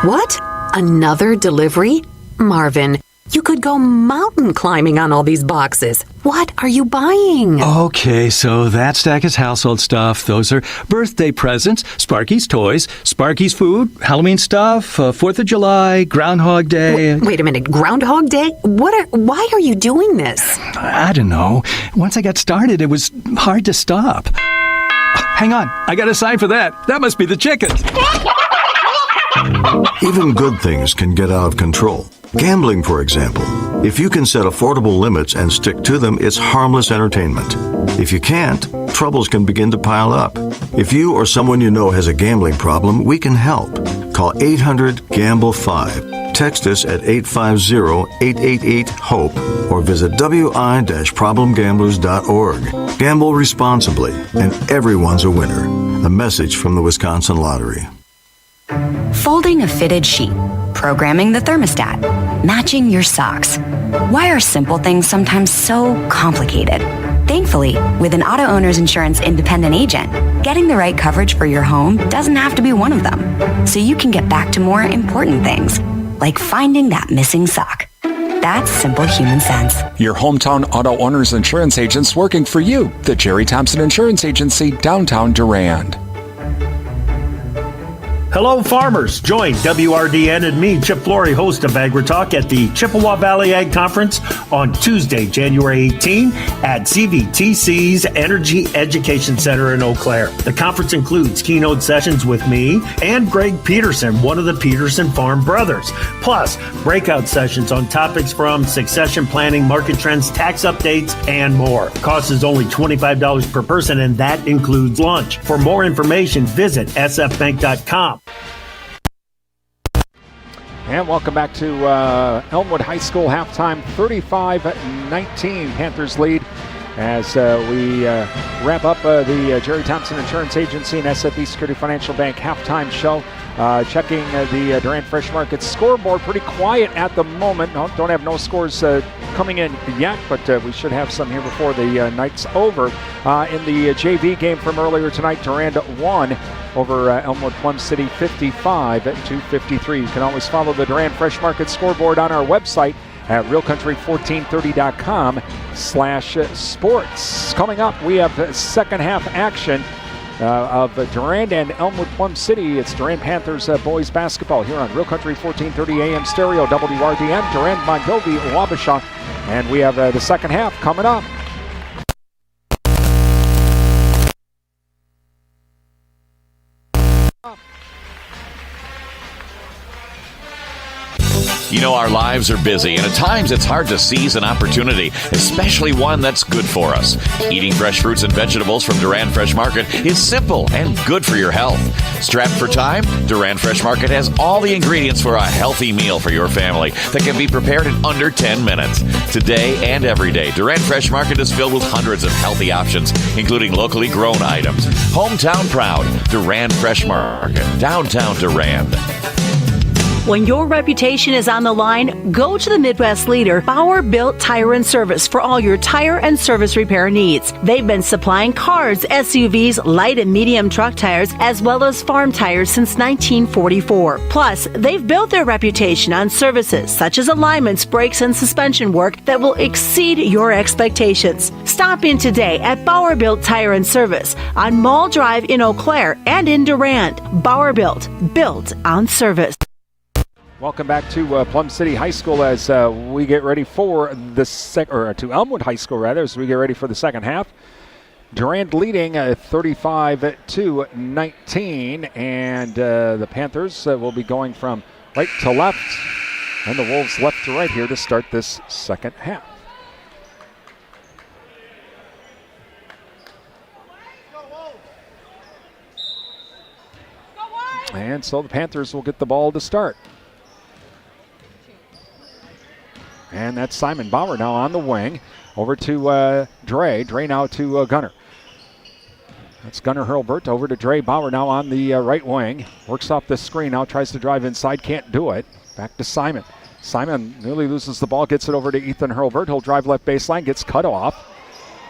What? Another delivery? Marvin, you could go mountain climbing on all these boxes. What are you buying? Okay, so that stack is household stuff. Those are birthday presents, Sparky's toys, Sparky's food, Halloween stuff, 4th of July, Groundhog Day. Wait a minute, Groundhog Day? Why are you doing this? I don't know. Once I got started, it was hard to stop. Hang on, I got a sign for that. That must be the chickens. Even good things can get out of control. Gambling, for example. If you can set affordable limits and stick to them, it's harmless entertainment. If you can't, troubles can begin to pile up. If you or someone you know has a gambling problem, we can help. Call 800-GAMBLE-5. Text us at 850-888-HOPE or visit wi-problemgamblers.org. Gamble responsibly, and everyone's a winner. A message from the Wisconsin Lottery. Folding a fitted sheet, programming the thermostat, matching your socks. Why are simple things sometimes so complicated? Thankfully, with an auto owner's insurance independent agent, getting the right coverage for your home doesn't have to be one of them. So you can get back to more important things, like finding that missing sock. That's simple human sense. Your hometown auto owner's insurance agent's working for you. The Jerry Thompson Insurance Agency, downtown Durand. Hello, farmers. Join WRDN and me, Chip Flory, host of AgriTalk, at the Chippewa Valley Ag Conference on Tuesday, January 18 at CVTC's Energy Education Center in Eau Claire. The conference includes keynote sessions with me and Greg Peterson, one of the Peterson Farm brothers, plus breakout sessions on topics from succession planning, market trends, tax updates, and more. Cost is only $25 per person, and that includes lunch. For more information, visit sfbank.com. And welcome back to Elmwood High School halftime, 35-19. Panthers lead as we wrap up the Jerry Thompson Insurance Agency and SFB Security Financial Bank halftime show. Checking the Durand Fresh Market scoreboard, pretty quiet at the moment. Don't have no scores coming in yet, but we should have some here before the night's over. In the JV game from earlier tonight, Durand won over Elmwood-Plum City 55-53. You can always follow the Durand Fresh Market scoreboard on our website at realcountry1430.com/sports. Coming up, we have second half action of Durand and Elmwood-Plum City. It's Durand Panthers boys basketball here on Real Country 1430 AM stereo, WRDN, Durand, Montgomery, Wabasha. And we have the second half coming up. You know, our lives are busy, and at times it's hard to seize an opportunity, especially one that's good for us. Eating fresh fruits and vegetables from Durand Fresh Market is simple and good for your health. Strapped for time? Durand Fresh Market has all the ingredients for a healthy meal for your family that can be prepared in under 10 minutes. Today and every day, Durand Fresh Market is filled with hundreds of healthy options, including locally grown items. Hometown proud, Durand Fresh Market, downtown Durand. When your reputation is on the line, go to the Midwest leader, Bauer Built Tire and Service, for all your tire and service repair needs. They've been supplying cars, SUVs, light and medium truck tires, as well as farm tires since 1944. Plus, they've built their reputation on services such as alignments, brakes, and suspension work that will exceed your expectations. Stop in today at Bauer Built Tire and Service on Mall Drive in Eau Claire and in Durand. Bauer Built on service. Welcome back to Plum City High School as we get ready for the to Elmwood High School rather, as we get ready for the second half. Durand leading 35-19, and the Panthers will be going from right to left, and the Wolves left to right here to start this second half. And so the Panthers will get the ball to start. And that's Simon Bauer now on the wing. Over to Dre. Dre now to Gunner. That's Gunner Hurlbert over to Dre. Bauer now on the right wing. Works off the screen now. Tries to drive inside. Can't do it. Back to Simon. Simon nearly loses the ball. Gets it over to Ethan Hurlbert. He'll drive left baseline. Gets cut off.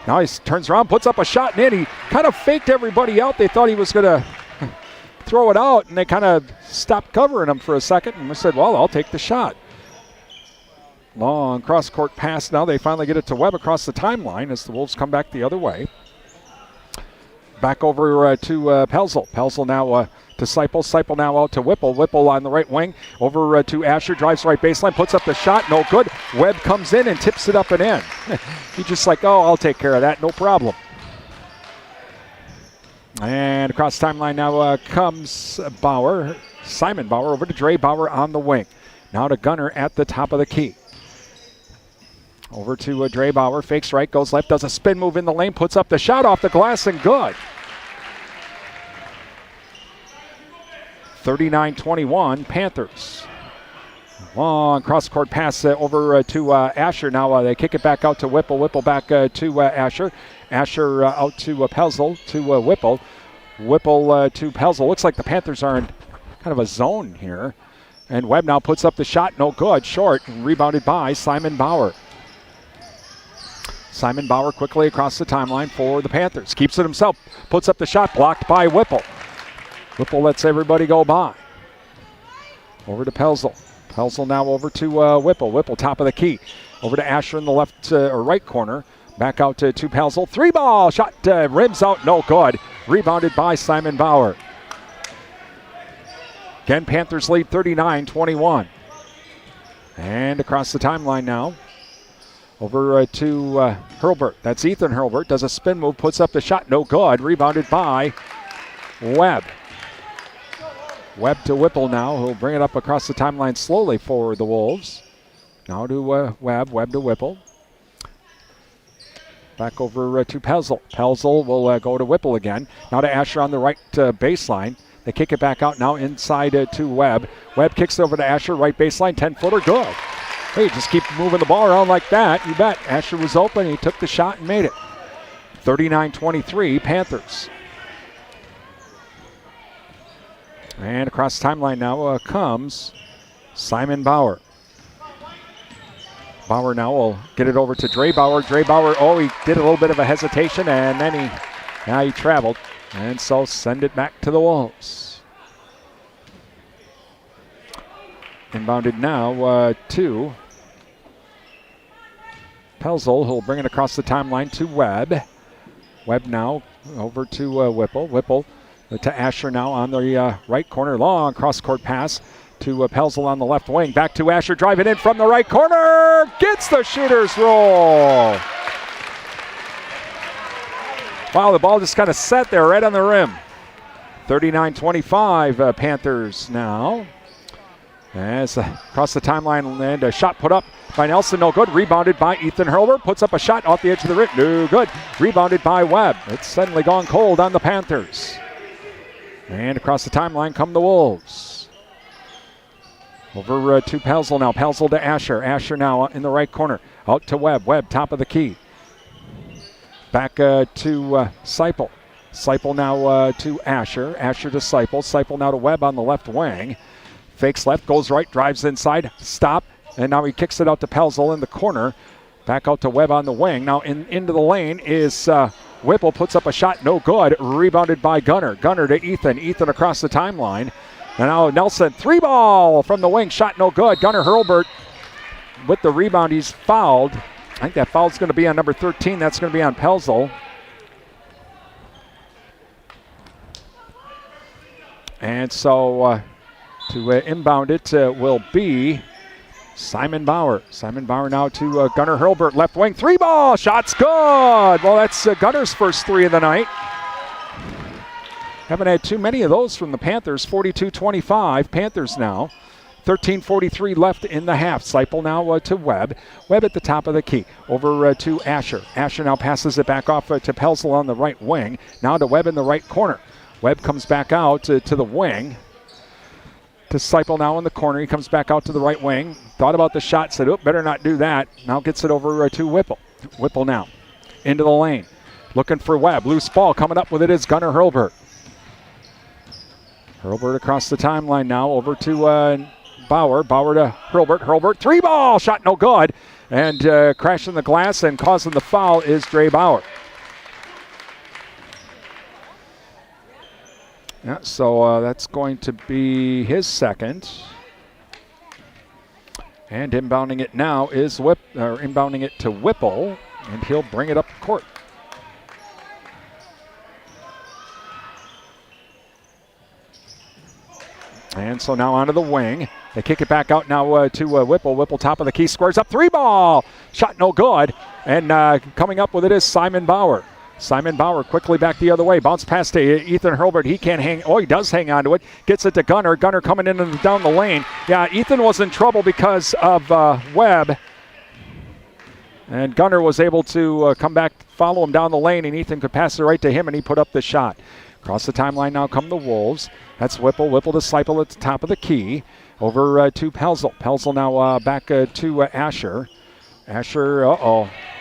Now he turns around. Puts up a shot and in. He kind of faked everybody out. They thought he was going to throw it out. And they kind of stopped covering him for a second. And said, well, I'll take the shot. Long cross-court pass. Now they finally get it to Webb across the timeline as the Wolves come back the other way. Back over to Pelzel. Pelzel now to Seipel. Seipel now out to Whipple. Whipple on the right wing. Over to Asher. Drives right baseline. Puts up the shot. No good. Webb comes in and tips it up and in. He's just like, oh, I'll take care of that. No problem. And across the timeline now comes Bauer. Simon Bauer over to Dre. Bauer on the wing. Now to Gunner at the top of the key. Over to Dre Bauer. Fakes right, goes left, does a spin move in the lane, puts up the shot off the glass and good. 39-21 Panthers. Long cross-court pass over to Asher. Now they kick it back out to Whipple. Whipple back to Asher. Asher out to Pelzel to Whipple. Whipple to Pelzel. Looks like the Panthers are in kind of a zone here. And Webb now puts up the shot. No good. Short. Rebounded by Simon Bauer. Simon Bauer quickly across the timeline for the Panthers. Keeps it himself. Puts up the shot. Blocked by Whipple. Whipple lets everybody go by. Over to Pelzel. Pelzel now over to Whipple. Whipple top of the key. Over to Asher in the left or right corner. Back out to Pelzel. 3-ball shot. Rims out. No good. Rebounded by Simon Bauer. Again, Panthers lead 39-21. And across the timeline now. Over to Hurlbert. That's Ethan Hurlbert. Does a spin move. Puts up the shot. No good. Rebounded by Webb. Webb to Whipple now, who'll bring it up across the timeline slowly for the Wolves. Now to Webb. Webb to Whipple. Back over to Pelzel. Pelzel will go to Whipple again. Now to Asher on the right baseline. They kick it back out now inside to Webb. Webb kicks it over to Asher, right baseline, 10-footer, good. Hey, just keep moving the ball around like that. You bet. Asher was open. He took the shot and made it. 39-23 Panthers. And across the timeline now comes Simon Bauer. Bauer now will get it over to Dre Bauer. Dre Bauer, he did a little bit of a hesitation, and then he traveled. And so send it back to the Wolves. Inbounded now to Pelzel, who'll bring it across the timeline to Webb. Webb now over to Whipple. Whipple to Asher now on the right corner. Long cross-court pass to Pelzel on the left wing. Back to Asher, driving in from the right corner. Gets the shooter's roll. Wow, the ball just kind of set there right on the rim. 39-25 Panthers now. As across the timeline and a shot put up by Nelson, no good. Rebounded by Ethan Hurlbert. Puts up a shot off the edge of the rim. No good. Rebounded by Webb. It's suddenly gone cold on the Panthers. And across the timeline come the Wolves. Over to Pelzel now. Pelzel to Asher. Asher now in the right corner. Out to Webb. Webb top of the key. Back to Seipel. Seipel now to Asher. Asher to Seipel. Seipel now to Webb on the left wing. Fakes left, goes right, drives inside. Stop. And now he kicks it out to Pelzel in the corner. Back out to Webb on the wing. Now into the lane is Whipple. Puts up a shot. No good. Rebounded by Gunner. Gunner to Ethan. Ethan across the timeline. And now Nelson. 3-ball from the wing. Shot no good. Gunner Hurlbert with the rebound. He's fouled. I think that foul's going to be on number 13. That's going to be on Pelzel. And so to inbound it will be Simon Bauer. Simon Bauer now to Gunner Hurlbert. Left wing. 3-ball. Shot's good. Well, that's Gunner's first three of the night. Haven't had too many of those from the Panthers. 42-25. Panthers now. 13:43 left in the half. Seipel now to Webb. Webb at the top of the key. Over to Asher. Asher now passes it back off to Pelzel on the right wing. Now to Webb in the right corner. Webb comes back out to the wing. To Seipel now in the corner. He comes back out to the right wing. Thought about the shot. Said, better not do that. Now gets it over to Whipple. Whipple now into the lane. Looking for Webb. Loose ball. Coming up with it is Gunner Hurlbert. Hurlbert across the timeline now. Over to Bauer. Bauer to Hurlbert. Hurlbert. 3-ball. Shot no good. And crashing the glass and causing the foul is Dre Bauer. Yeah, so that's going to be his second. And inbounding it now is inbounding it to Whipple, and he'll bring it up court. And so now onto the wing. They kick it back out now to Whipple. Whipple top of the key, squares up, 3-ball. Shot no good. And coming up with it is Simon Bauer. Simon Bauer quickly back the other way. Bounce pass to Ethan Hurlbert. He can't hang. He does hang on to it. Gets it to Gunner. Gunner coming in and down the lane. Yeah, Ethan was in trouble because of Webb. And Gunner was able to come back, follow him down the lane, and Ethan could pass it right to him, and he put up the shot. Across the timeline now come the Wolves. That's Whipple. Whipple to Seipel at the top of the key. Over to Pelzel. Pelzel now back to Asher. Asher,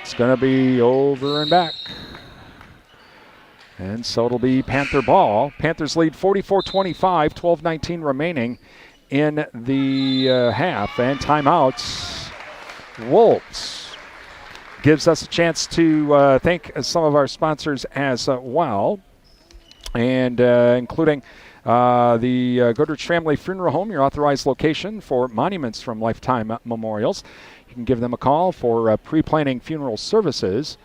it's going to be over and back. And so it'll be Panther ball. Panthers lead 44-25, 12:19 remaining in the half. And timeouts. Wolves. Gives us a chance to thank some of our sponsors as well, and including the Goodrich Family Funeral Home, your authorized location for monuments from Lifetime Memorials. You can give them a call for pre-planning funeral services.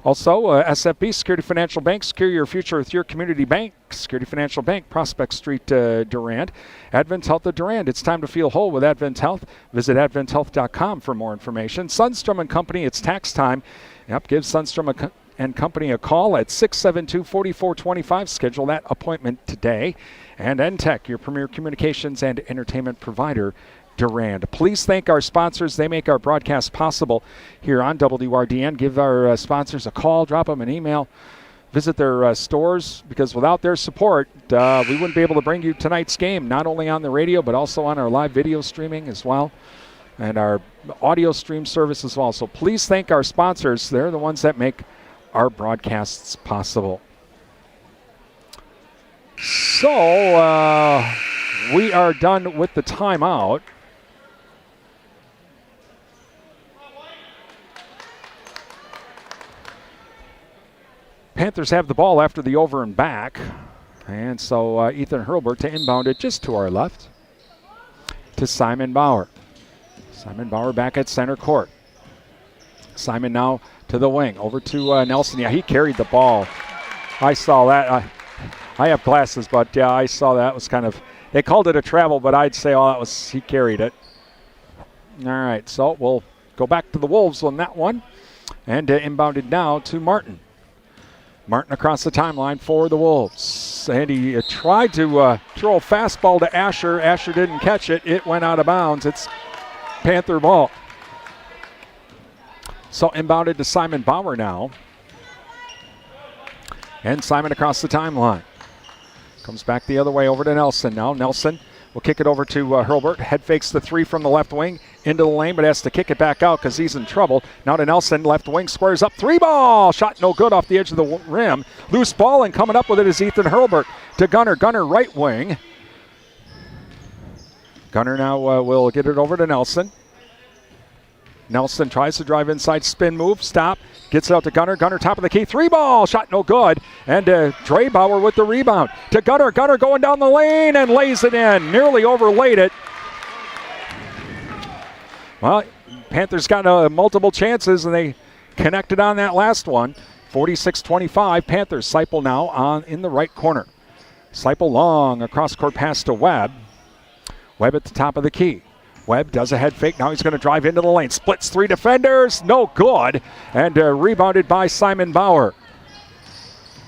Also, SFB, Security Financial Bank, secure your future with your community bank. Security Financial Bank, Prospect Street, Durand. Advent Health of Durand. It's time to feel whole with Advent Health. Visit adventhealth.com for more information. Sunstrom & Company, it's tax time. Yep, give Sunstrom & Company a call at 672-4425. Schedule that appointment today. And NTech, your premier communications and entertainment provider, Durand. Please thank our sponsors. They make our broadcast possible here on WRDN. Give our sponsors a call, drop them an email, visit their stores, because without their support, we wouldn't be able to bring you tonight's game, not only on the radio, but also on our live video streaming as well, and our audio stream service as well. So please thank our sponsors. They're the ones that make our broadcasts possible. So we are done with the timeout. Panthers have the ball after the over and back. And so Ethan Hurlburt to inbound it just to our left to Simon Bauer. Simon Bauer back at center court. Simon now to the wing, over to Nelson. Yeah, he carried the ball. I saw that. I have glasses, but yeah, I saw that. It was kind of, they called it a travel, but I'd say, he carried it. All right, so we'll go back to the Wolves on that one. And inbounded now to Martin. Martin across the timeline for the Wolves. And he tried to throw a fastball to Asher. Asher didn't catch it. It went out of bounds. It's Panther ball. So inbounded to Simon Bauer now. And Simon across the timeline. Comes back the other way over to Nelson now. Nelson will kick it over to Hurlburt. Head fakes the three from the left wing into the lane, but has to kick it back out because he's in trouble. Now to Nelson, left wing, squares up, three ball. Shot no good off the edge of the rim. Loose ball, and coming up with it is Ethan Hurlburt to Gunner. Gunner right wing. Gunner now will get it over to Nelson. Nelson tries to drive inside, spin move, stop, gets it out to Gunner. Gunner top of the key, three ball, shot no good. And Dre Bauer with the rebound to Gunner. Gunner going down the lane and lays it in, nearly overlaid it. Well, Panthers got multiple chances and they connected on that last one. 46-25, Panthers. Seipel now in the right corner. Seipel long across court pass to Webb. Webb at the top of the key. Webb does a head fake. Now he's going to drive into the lane. Splits three defenders. No good. And rebounded by Simon Bauer.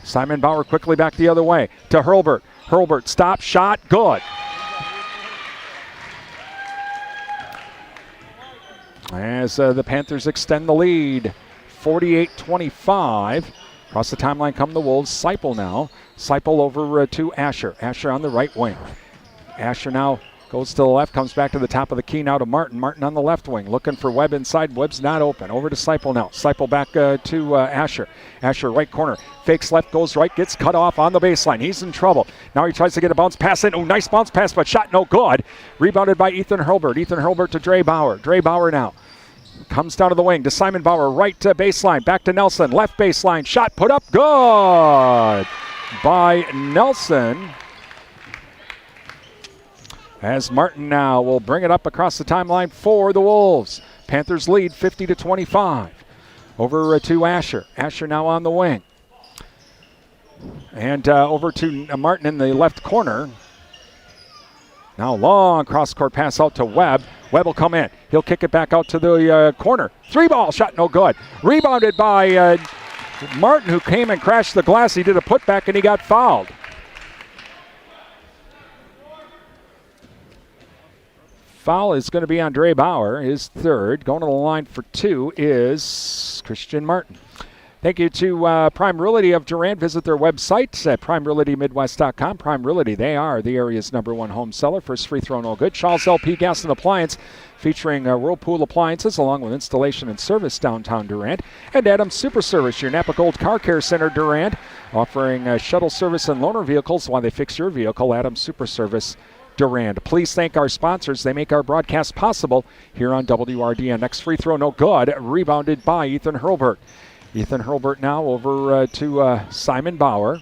Simon Bauer quickly back the other way to Hurlburt. Hurlburt stop, shot, good. As the Panthers extend the lead. 48-25. Across the timeline come the Wolves. Seipel now. Seipel over to Asher. Asher on the right wing. Asher now goes to the left, comes back to the top of the key now to Martin. Martin on the left wing, looking for Webb inside. Webb's not open. Over to Seipel now. Seipel back to Asher. Asher right corner. Fakes left, goes right, gets cut off on the baseline. He's in trouble. Now he tries to get a bounce pass in. Oh, nice bounce pass, but shot no good. Rebounded by Ethan Hurlburt. Ethan Hurlburt to Dre Bauer. Dre Bauer now comes down to the wing to Simon Bauer. Right to baseline. Back to Nelson. Left baseline. Shot put up. Good by Nelson. As Martin now will bring it up across the timeline for the Wolves. Panthers lead 50-25. Over to Asher. Asher now on the wing. And over to Martin in the left corner. Now long cross-court pass out to Webb. Webb will come in. He'll kick it back out to the corner. Three ball shot no good. Rebounded by Martin, who came and crashed the glass. He did a putback and he got fouled. Foul is going to be on Dre Bauer, his third. Going to the line for 2 is Christian Martin. Thank you to Prime Realty of Durand. Visit their website at primerealtymidwest.com. Prime Realty, they are the area's #1 home seller. First free throw, no good. Shaw's LP Gas and Appliance, featuring Whirlpool appliances along with installation and service downtown Durand. And Adams Super Service, your Napa Gold Car Care Center Durand, offering shuttle service and loaner vehicles while they fix your vehicle. Adams Super Service Durand. Please thank our sponsors. They make our broadcast possible here on WRDN. Next free throw, no good. Rebounded by Ethan Hurlburt. Ethan Hurlburt now over to Simon Bauer.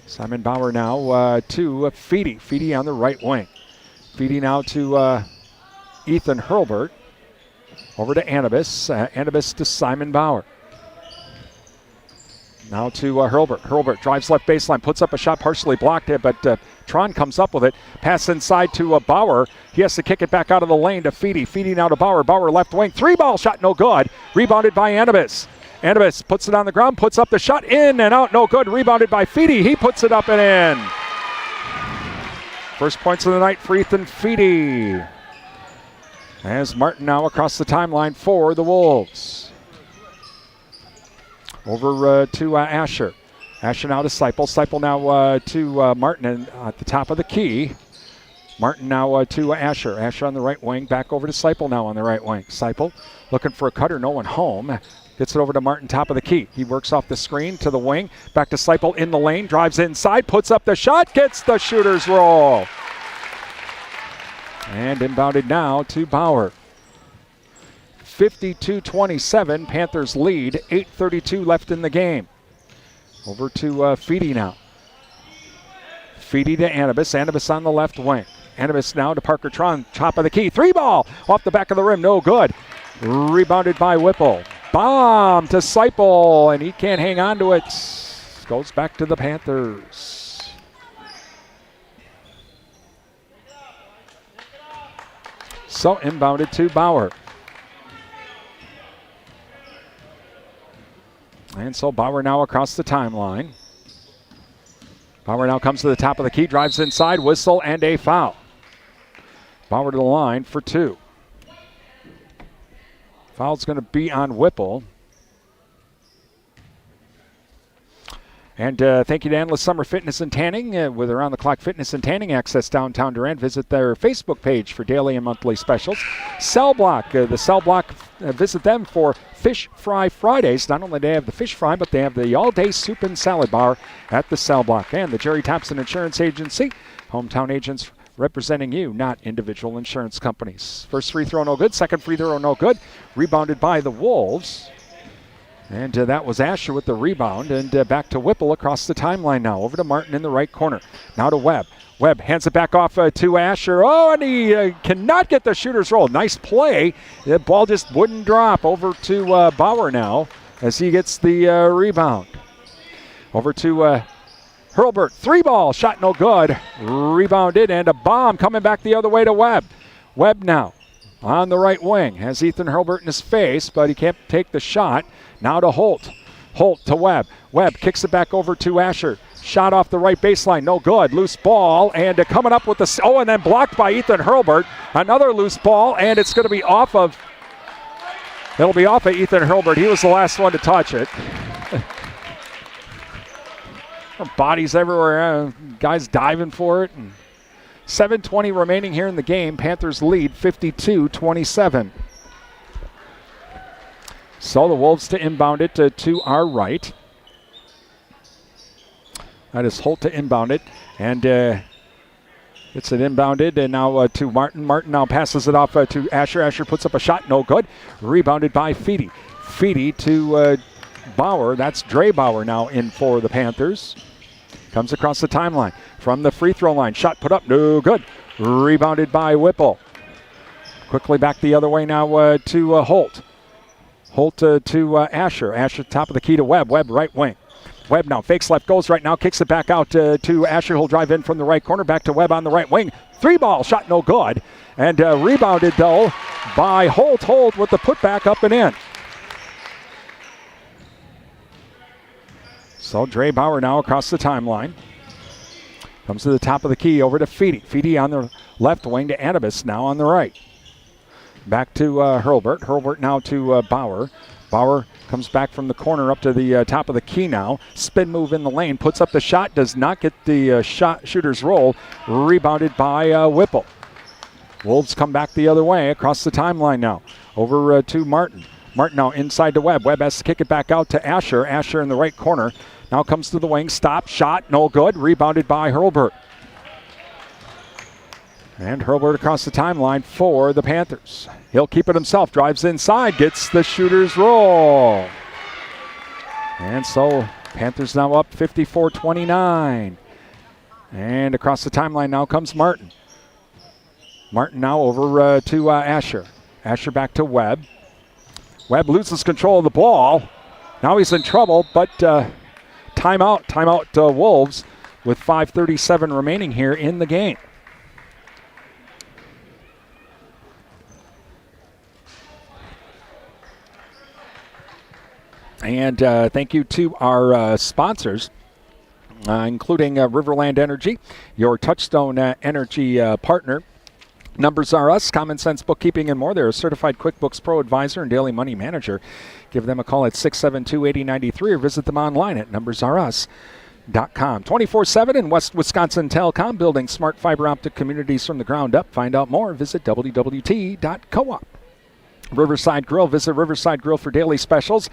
Simon Bauer now to Feedy. Feedy on the right wing. Feedy now to Ethan Hurlburt. Over to Anibis. Anibis to Simon Bauer. Now to Hurlburt. Hurlburt drives left baseline, puts up a shot, partially blocked it, but Tron comes up with it. Pass inside to Bauer. He has to kick it back out of the lane to Feedy. Feedy now to Bauer. Bauer left wing. 3-ball shot, no good. Rebounded by Anibis. Anibis puts it on the ground, puts up the shot, in and out, no good. Rebounded by Feedy. He puts it up and in. First points of the night for Ethan Feedy. As Martin now across the timeline for the Wolves. Over to Asher. Asher now to Seipel. Seipel now to Martin at the top of the key. Martin now to Asher. Asher on the right wing. Back over to Seipel now on the right wing. Seipel looking for a cutter. No one home. Gets it over to Martin, top of the key. He works off the screen to the wing. Back to Seipel in the lane. Drives inside. Puts up the shot. Gets the shooter's roll. And inbounded now to Bauer. 52-27. Panthers lead. 8:32 left in the game. Over to Feedy now. Feedy to Anibis. Anibis on the left wing. Anibis now to Parker Tron. Top of the key. 3-ball. Off the back of the rim. No good. Rebounded by Whipple. Bomb to Seipel, and he can't hang on to it. Goes back to the Panthers. So inbounded to Bauer. And so Bauer now across the timeline. Bauer now comes to the top of the key, drives inside, whistle, and a foul. Bauer to the line for 2. Foul's going to be on Whipple. And thank you to Endless Summer Fitness and Tanning. With around-the-clock fitness and tanning access downtown Durand, visit their Facebook page for daily and monthly specials. Cell Block, the Cell Block, visit them for Fish Fry Fridays. Not only do they have the fish fry, but they have the all-day soup and salad bar at the Cell Block. And the Jerry Thompson Insurance Agency, hometown agents representing you, not individual insurance companies. First free throw, no good. Second free throw, no good. Rebounded by the Wolves. And that was Asher with the rebound. And back to Whipple across the timeline now. Over to Martin in the right corner. Now to Webb. Webb hands it back off to Asher. Oh, and he cannot get the shooter's roll. Nice play. The ball just wouldn't drop. Over to Bauer now as he gets the rebound. Over to Hurlburt, 3-ball, shot no good. Rebounded, and a bomb coming back the other way to Webb. Webb now on the right wing. Has Ethan Hurlburt in his face, but he can't take the shot. Now to Holt. Holt to Webb. Webb kicks it back over to Asher. Shot off the right baseline, no good. Loose ball, and coming up with the... Oh, and then blocked by Ethan Hurlburt. Another loose ball, and it's going to be off of... It'll be off of Ethan Hurlburt. He was the last one to touch it. Bodies everywhere, guys diving for it. And 7:20 remaining here in the game. Panthers lead 52-27. So the Wolves to inbound it to our right. That is Holt to inbound it. And it's an inbounded, and now to Martin. Martin now passes it off to Asher. Asher puts up a shot, no good. Rebounded by Feedy. Feedy to Bauer. That's Dre Bauer now in for the Panthers. Comes across the timeline from the free throw line. Shot put up, no good. Rebounded by Whipple. Quickly back the other way now to Holt. Holt to Asher. Asher top of the key to Webb. Webb right wing. Webb now fakes left, goes right now, kicks it back out to Asher. He'll drive in from the right corner. Back to Webb on the right wing. 3-ball shot, no good. And rebounded though by Holt. Holt with the putback up and in. So Dre Bauer now across the timeline. Comes to the top of the key over to Feedy. Feedy on the left wing to Anibis, now on the right. Back to Hurlburt. Hurlburt now to Bauer. Bauer comes back from the corner up to the top of the key now. Spin move in the lane. Puts up the shot. Does not get the shooter's roll. Rebounded by Whipple. Wolves come back the other way across the timeline now. Over to Martin. Martin now inside to Webb. Webb has to kick it back out to Asher. Asher in the right corner. Now comes to the wing. Stop. Shot. No good. Rebounded by Hurlburt. And Hurlburt across the timeline for the Panthers. He'll keep it himself. Drives inside. Gets the shooter's roll. And so Panthers now up 54-29. And across the timeline now comes Martin. Martin now over to Asher. Asher back to Webb. Webb loses control of the ball. Now he's in trouble, but timeout Wolves with 5:37 remaining here in the game. And thank you to our sponsors, including Riverland Energy, your Touchstone Energy partner. Numbers Are Us, Common Sense Bookkeeping and more. They're a certified QuickBooks Pro Advisor and Daily Money Manager. Give them a call at 672-8093 or visit them online at numbersareus.com. 24/7 in West Wisconsin Telecom, building smart fiber optic communities from the ground up. Find out more. Visit wwt.coop. Riverside Grill. Visit Riverside Grill for daily specials.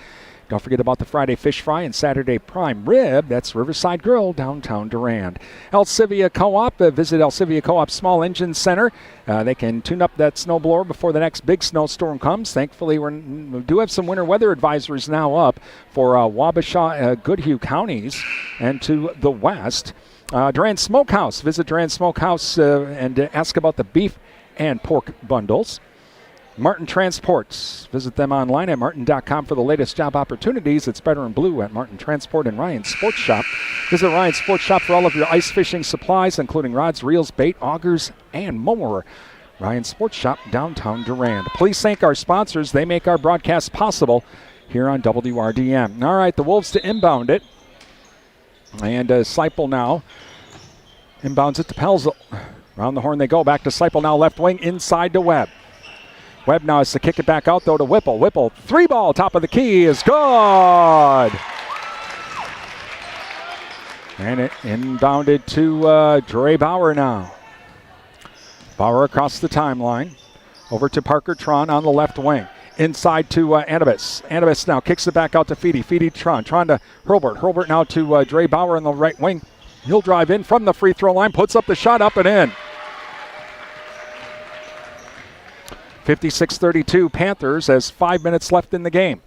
Don't forget about the Friday fish fry and Saturday prime rib. That's Riverside Grill, downtown Durand. Elsivia Co-op. Visit Elsivia Co-op Small Engine Center. They can tune up that snowblower before the next big snowstorm comes. Thankfully, we do have some winter weather advisories now up for Wabasha, Goodhue counties and to the west. Durand Smokehouse. Visit Durand Smokehouse and ask about the beef and pork bundles. Martin Transports. Visit them online at martin.com for the latest job opportunities. It's better in blue at Martin Transport and Ryan Sports Shop. Visit Ryan Sports Shop for all of your ice fishing supplies, including rods, reels, bait, augers, and more. Ryan Sports Shop, downtown Durand. Please thank our sponsors. They make our broadcast possible here on WRDM. All right, the Wolves to inbound it. And Seipel now inbounds it to Pelzel. Around the horn they go. Back to Seipel now, left wing, inside to Webb. Webb now has to kick it back out, though, to Whipple. Whipple, 3-ball, top of the key is good. And it inbounded to Dre Bauer now. Bauer across the timeline. Over to Parker Tron on the left wing. Inside to Anibis. Anibis now kicks it back out to Feedy. Feedy Tron. Tron to Hurlburt. Hurlburt now to Dre Bauer on the right wing. He'll drive in from the free throw line. Puts up the shot, up and in. 56-32 Panthers as 5 minutes left in the game.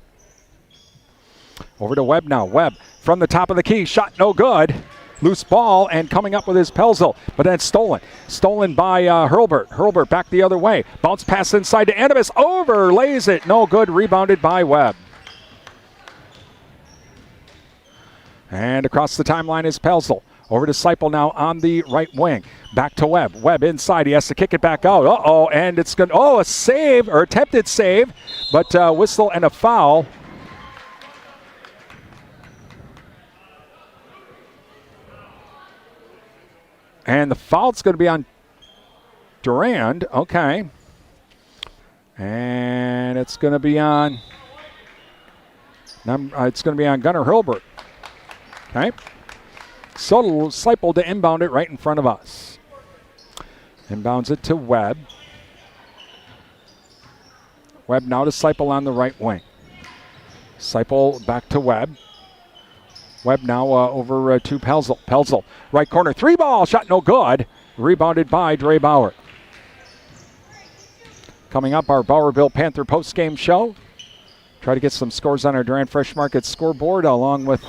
Over to Webb now. Webb from the top of the key. Shot no good. Loose ball and coming up with his Pelzel. But then stolen. Stolen by Hurlburt. Hurlburt back the other way. Bounce pass inside to Anibis. Overlays it. No good. Rebounded by Webb. And across the timeline is Pelzel. Over to Seipel now on the right wing. Back to Webb. Webb inside. He has to kick it back out. Uh-oh, and it's going to... Oh, a save, or attempted save, but whistle and a foul. And the foul's going to be on Durand. Okay. And it's going to be on... it's going to be on Gunnar Hurlburt. Okay. So Seipel to inbound it right in front of us. Inbounds it to Webb. Webb now to Seipel on the right wing. Seipel back to Webb. Webb now over to Pelzel. Pelzel, right corner, 3-ball, shot no good. Rebounded by Dre Bauer. Coming up, our Bauerville Panther post-game show. Try to get some scores on our Durand Fresh Market scoreboard along with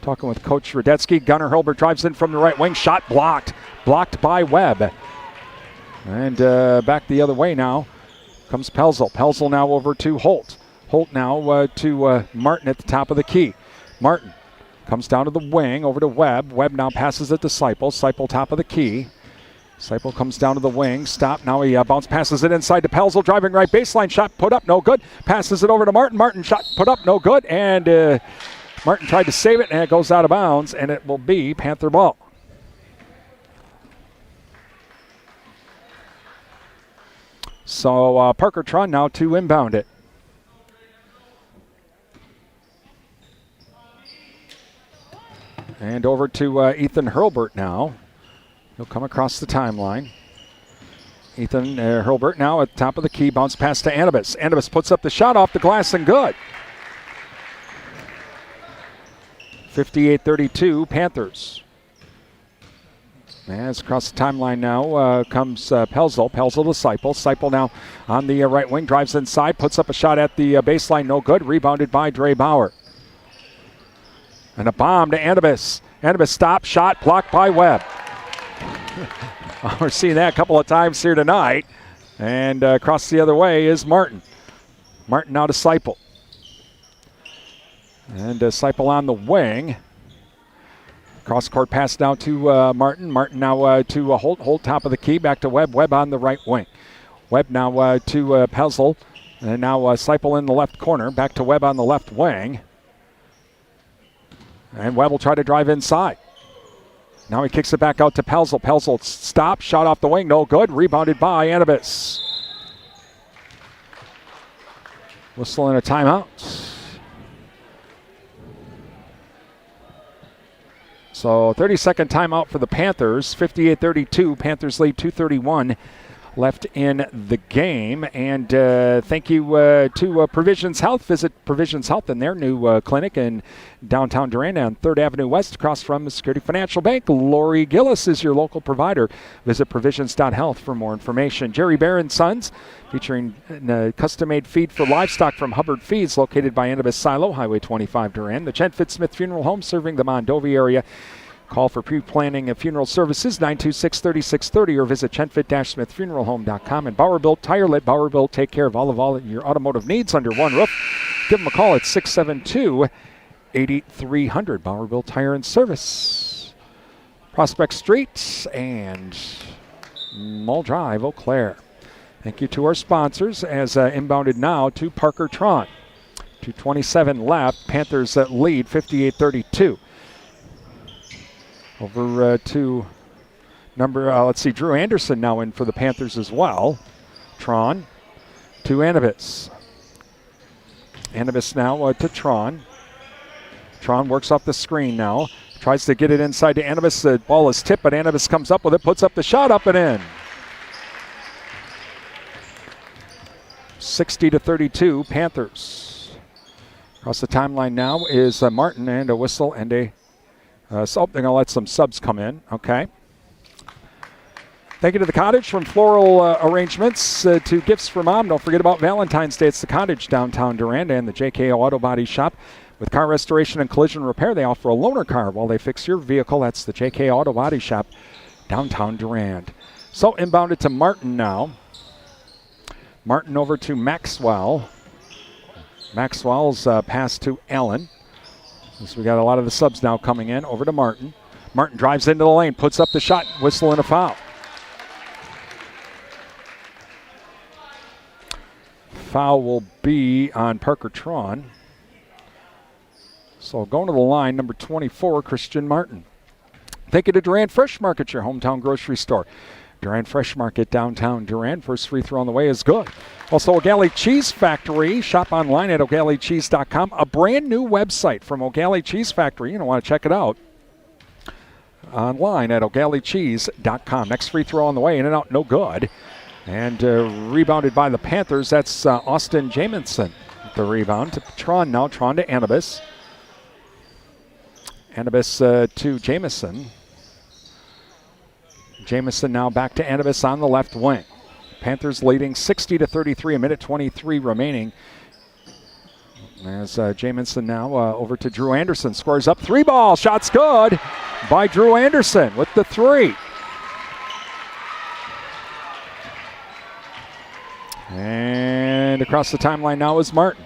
talking with Coach Radetsky. Gunnar Hurlburt drives in from the right wing. Shot blocked. Blocked by Webb. And back the other way now comes Pelzel. Pelzel now over to Holt. Holt now to Martin at the top of the key. Martin comes down to the wing, over to Webb. Webb now passes it to Seipel. Seipel top of the key. Seipel comes down to the wing. Stop. Now he bounce passes it inside to Pelzel. Driving right baseline. Shot put up. No good. Passes it over to Martin. Martin shot put up. No good. And... Martin tried to save it, and it goes out of bounds, and it will be Panther ball. So Parker Tron now to inbound it. And over to Ethan Hurlbert now. He'll come across the timeline. Ethan Hurlbert now at the top of the key. Bounce pass to Anibis. Anibis puts up the shot off the glass and good. 58-32 Panthers. As across the timeline now comes Pelzel. Pelzel to Seipel. Seipel now on the right wing. Drives inside. Puts up a shot at the baseline. No good. Rebounded by Dre Bauer. And a bomb to Anibis. Anibis stop. Shot blocked by Webb. We're seeing that a couple of times here tonight. And across the other way is Martin. Martin now to Seipel. And Seipel on the wing. Cross-court pass now to Martin. Martin now to Holt. Holt top of the key. Back to Webb. Webb on the right wing. Webb now to Pelzel. And now Seipel in the left corner. Back to Webb on the left wing. And Webb will try to drive inside. Now he kicks it back out to Pelzel. Pelzel stop. Shot off the wing. No good. Rebounded by Anibis. Whistle and a timeout. So 30-second timeout for the Panthers. 58-32. Panthers lead 2:31 left in the game. And thank you to Provisions Health. Visit Provisions Health in their new clinic in downtown Durand on 3rd Avenue West across from Security Financial Bank. Lori Gillis is your local provider. Visit provisions.health for more information. Jerry Bear & Sons, featuring a custom-made feed for livestock from Hubbard Feeds, located by Anibis Silo, Highway 25 Durand. The Chen Fitzsmith Funeral Home, serving the Mondovi area. Call for pre-planning of funeral services, 926-3630, or visit chenfit-smithfuneralhome.com. And Bauer Built Tire. Let Bauer Built take care of all your automotive needs under one roof. Give them a call at 672-8300. Bauer Built Tire and Service. Prospect Street and Mull Drive, Eau Claire. Thank you to our sponsors as inbounded now to Parker Tron. 2:27 left. Panthers lead 58-32. Over to Drew Anderson now in for the Panthers as well. Tron to Anibis. Anibis now to Tron. Tron works off the screen now. Tries to get it inside to Anibis. The ball is tipped, but Anibis comes up with it, puts up the shot, up and in. 60-32 Panthers. Across the timeline now is Martin, and a whistle and a so they're going to let some subs come in. Okay. Thank you to the Cottage, from floral arrangements to gifts for mom. Don't forget about Valentine's Day. It's the Cottage, downtown Durand, and the JKO Auto Body Shop. With car restoration and collision repair, they offer a loaner car while they fix your vehicle. That's the JKO Auto Body Shop, downtown Durand. So inbounded to Martin now. Martin over to Maxwell. Maxwell's pass to Allen. So we got a lot of the subs now coming in. Over to Martin. Martin drives into the lane, puts up the shot, whistle and a foul. Foul will be on Parker Tron. So going to the line, number 24, Christian Martin. Thank you to Durand Fresh Market, your hometown grocery store. Durand Fresh Market, downtown Durand. First free throw on the way is good. Also, O'Galley Cheese Factory. Shop online at o'galleycheese.com. A brand new website from O'Galley Cheese Factory. You don't want to check it out. Online at o'galleycheese.com. Next free throw on the way. In and out, no good. And rebounded by the Panthers. That's Austin Jamison. The rebound to Tron now. Tron to Anibis. Anibis to Jamison. Jamison now back to Anibis on the left wing. Panthers leading 60-33, a minute 23 remaining. As Jamison now over to Drew Anderson. Scores up, three ball. Shot's good by Drew Anderson with the three. And across the timeline now is Martin.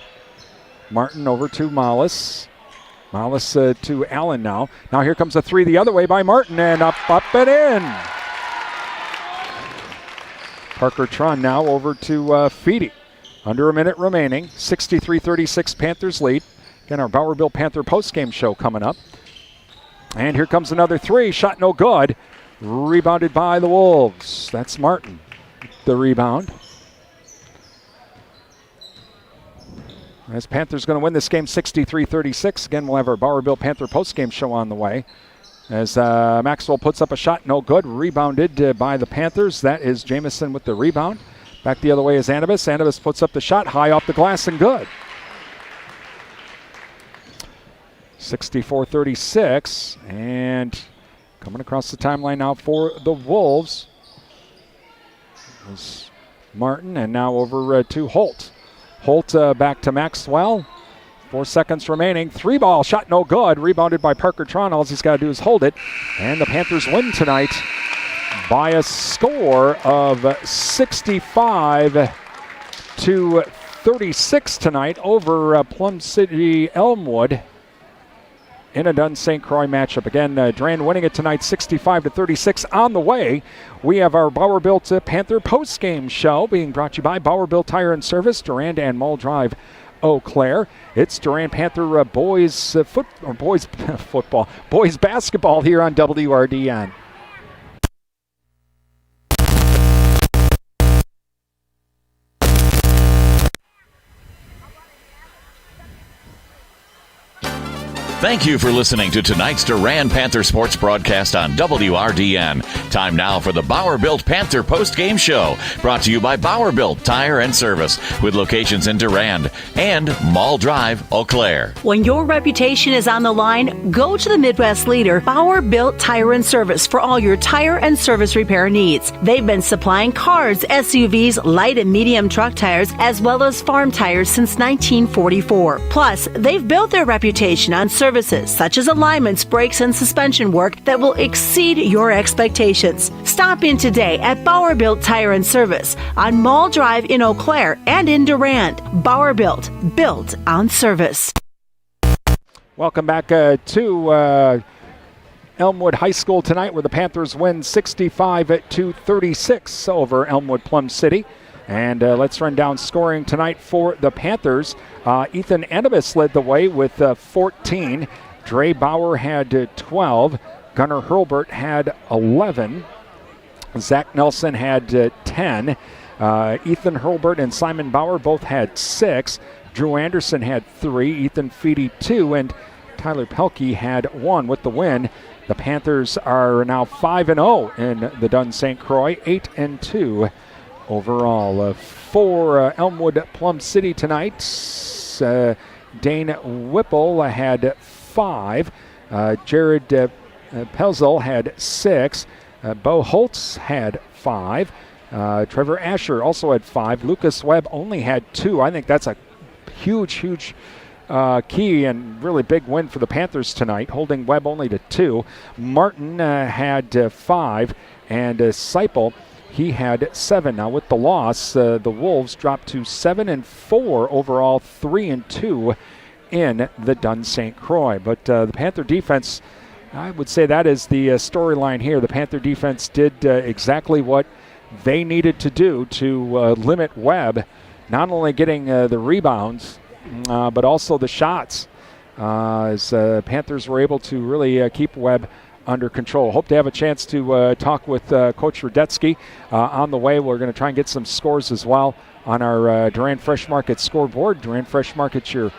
Martin over to Mollis. Mollis to Allen now. Now here comes a three the other way by Martin, and up and in. Parker Tron now over to Feedy. Under a minute remaining. 63-36 Panthers lead. Again, our Bowerville Panther postgame show coming up. And here comes another three. Shot no good. Rebounded by the Wolves. That's Martin. The rebound. As Panthers going to win this game 63-36. Again, we'll have our Bauer Built Panther postgame show on the way. As Maxwell puts up a shot, no good. Rebounded by the Panthers. That is Jamison with the rebound. Back the other way is Anibis. Anibis puts up the shot high off the glass and good. 64-36. And coming across the timeline now for the Wolves is Martin, and now over to Holt. Holt back to Maxwell. 4 seconds remaining. 3-ball shot, no good. Rebounded by Parker Tron. All he's got to do is hold it. And the Panthers win tonight by a score of 65-36 tonight over Plum City Elmwood in a Dunn St. Croix matchup. Again, Durand winning it tonight 65-36. On the way, we have our Bauer Built Panther post-game show being brought to you by Bauer Built Tire and Service, Durand and Mall Drive, Eau Claire. It's Durand Panther boys basketball here on WRDN. Thank you for listening to tonight's Durand Panther Sports broadcast on WRDN. Time now for the Bauer Built Panther post-game show, brought to you by Bauer Built Tire and Service, with locations in Durand and Mall Drive, Eau Claire. When your reputation is on the line, go to the Midwest leader, Bauer Built Tire and Service, for all your tire and service repair needs. They've been supplying cars, SUVs, light and medium truck tires, as well as farm tires since 1944. Plus, they've built their reputation on services such as alignments, brakes, and suspension work that will exceed your expectations. Stop in today at Bauer Built Tire and Service on Mall Drive in Eau Claire and in Durand. Bauer Built on service. Welcome back to Elmwood High School tonight, where the Panthers win 65-36 over Elmwood-Plum City. And let's run down scoring tonight for the Panthers. Ethan Anibis led the way with 14. Dre Bauer had 12. Gunnar Hurlbert had 11. Zach Nelson had 10. Ethan Hurlbert and Simon Bauer both had 6. Drew Anderson had 3. Ethan Feedy 2. And Tyler Pelkey had 1 with the win. The Panthers are now 5-0 in the Dunn St. Croix, 8-2. Overall, for Elmwood-Plum City tonight, Dane Whipple had 5. Jared Pelzel had 6. Bo Holtz had 5. Trevor Asher also had 5. Lucas Webb only had 2. I think that's a huge key and really big win for the Panthers tonight, holding Webb only to 2. Martin had 5, and Seipel, he had 7. Now with the loss, the Wolves dropped to 7-4 overall, 3-2 in the Dunn St. Croix. But the Panther defense, I would say that is the storyline here. The Panther defense did exactly what they needed to do to limit Webb, not only getting the rebounds, but also the shots, as Panthers were able to really keep Webb under control. Hope to have a chance to talk with Coach Radetsky on the way. We're going to try and get some scores as well on our Durand Fresh Market scoreboard. Durand Fresh Market's your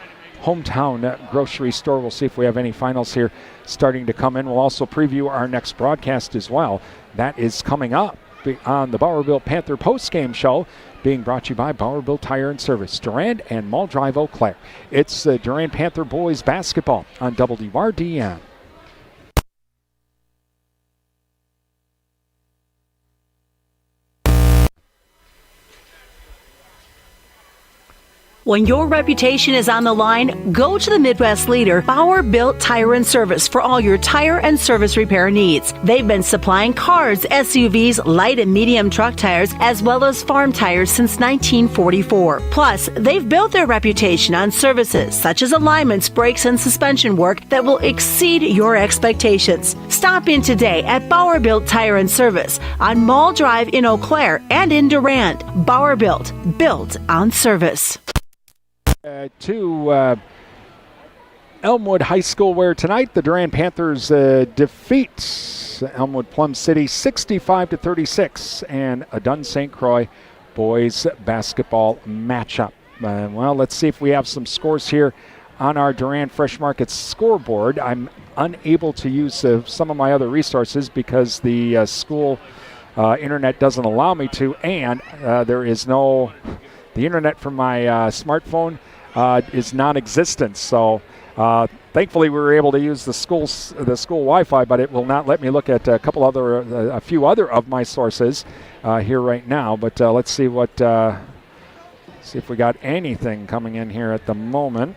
hometown grocery store. We'll see if we have any finals here starting to come in. We'll also preview our next broadcast as well. That is coming up on the Bauer Built Panther post-game show, being brought to you by Bauer Built Tire and Service, Durand and Mall Drive, Eau Claire. It's Durand Panther boys basketball on WRDN. When your reputation is on the line, go to the Midwest leader, Bauer Built Tire and Service, for all your tire and service repair needs. They've been supplying cars, SUVs, light and medium truck tires, as well as farm tires since 1944. Plus, they've built their reputation on services such as alignments, brakes, and suspension work that will exceed your expectations. Stop in today at Bauer Built Tire and Service on Mall Drive in Eau Claire and in Durand. Bauer Built on service. To Elmwood High School, where tonight the Durand Panthers defeat Elmwood-Plum City 65-36 and a Dunn St. Croix boys basketball matchup. Well, let's see if we have some scores here on our Durand Fresh Market scoreboard. I'm unable to use some of my other resources because the school internet doesn't allow me to, and the internet from my smartphone is non-existent. So thankfully we were able to use the school Wi-Fi, but it will not let me look at a few other of my sources here right now. But let's see see if we got anything coming in here at the moment.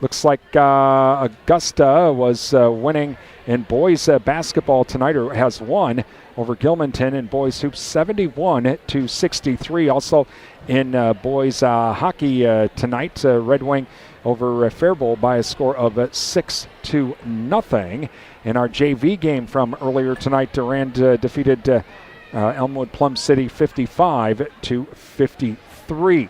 Looks like Augusta was winning in boys basketball tonight, or has won over Gilmanton in boys hoops 71-63. Also in boys hockey tonight, Red Wing over Faribault by a score of 6-0. In our JV game from earlier tonight, Durand defeated Elmwood-Plum City 55-53.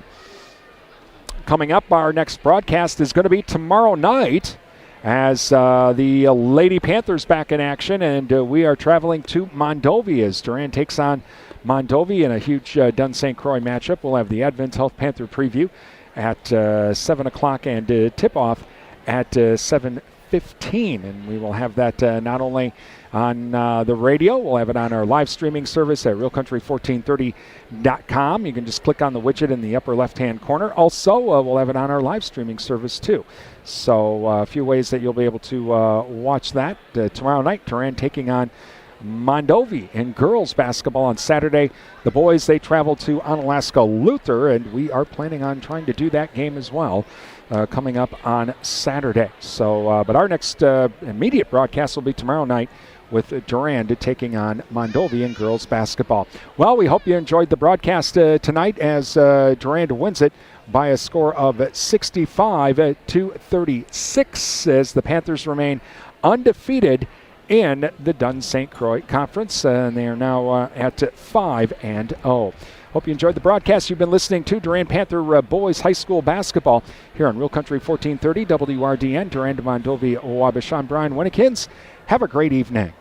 Coming up, our next broadcast is going to be tomorrow night as the Lady Panthers back in action, and we are traveling to Mondovi as Durand takes on Mondovi in a huge Dunn St. Croix matchup. We'll have the Advent Health Panther preview at 7 o'clock and tip-off at 7:15, and we will have that not only on the radio, we'll have it on our live streaming service at realcountry1430.com. You can just click on the widget in the upper left-hand corner. Also, we'll have it on our live streaming service too. So a few ways that you'll be able to watch that. Tomorrow night, Durand taking on Mondovi in girls basketball. On Saturday, the boys, they travel to Onalaska Luther, and we are planning on trying to do that game as well coming up on Saturday. So, but our next immediate broadcast will be tomorrow night with Durand taking on Mondovi in girls basketball. Well, we hope you enjoyed the broadcast tonight as Durand wins it by a score of 65-36 as the Panthers remain undefeated in the Dunn St. Croix Conference, and they are now at 5-0. Hope you enjoyed the broadcast. You've been listening to Durand Panther Boys High School Basketball here on Real Country 1430 WRDN, Durand, Mondovi, Wabash. I'm Brian Winnekins. Have a great evening.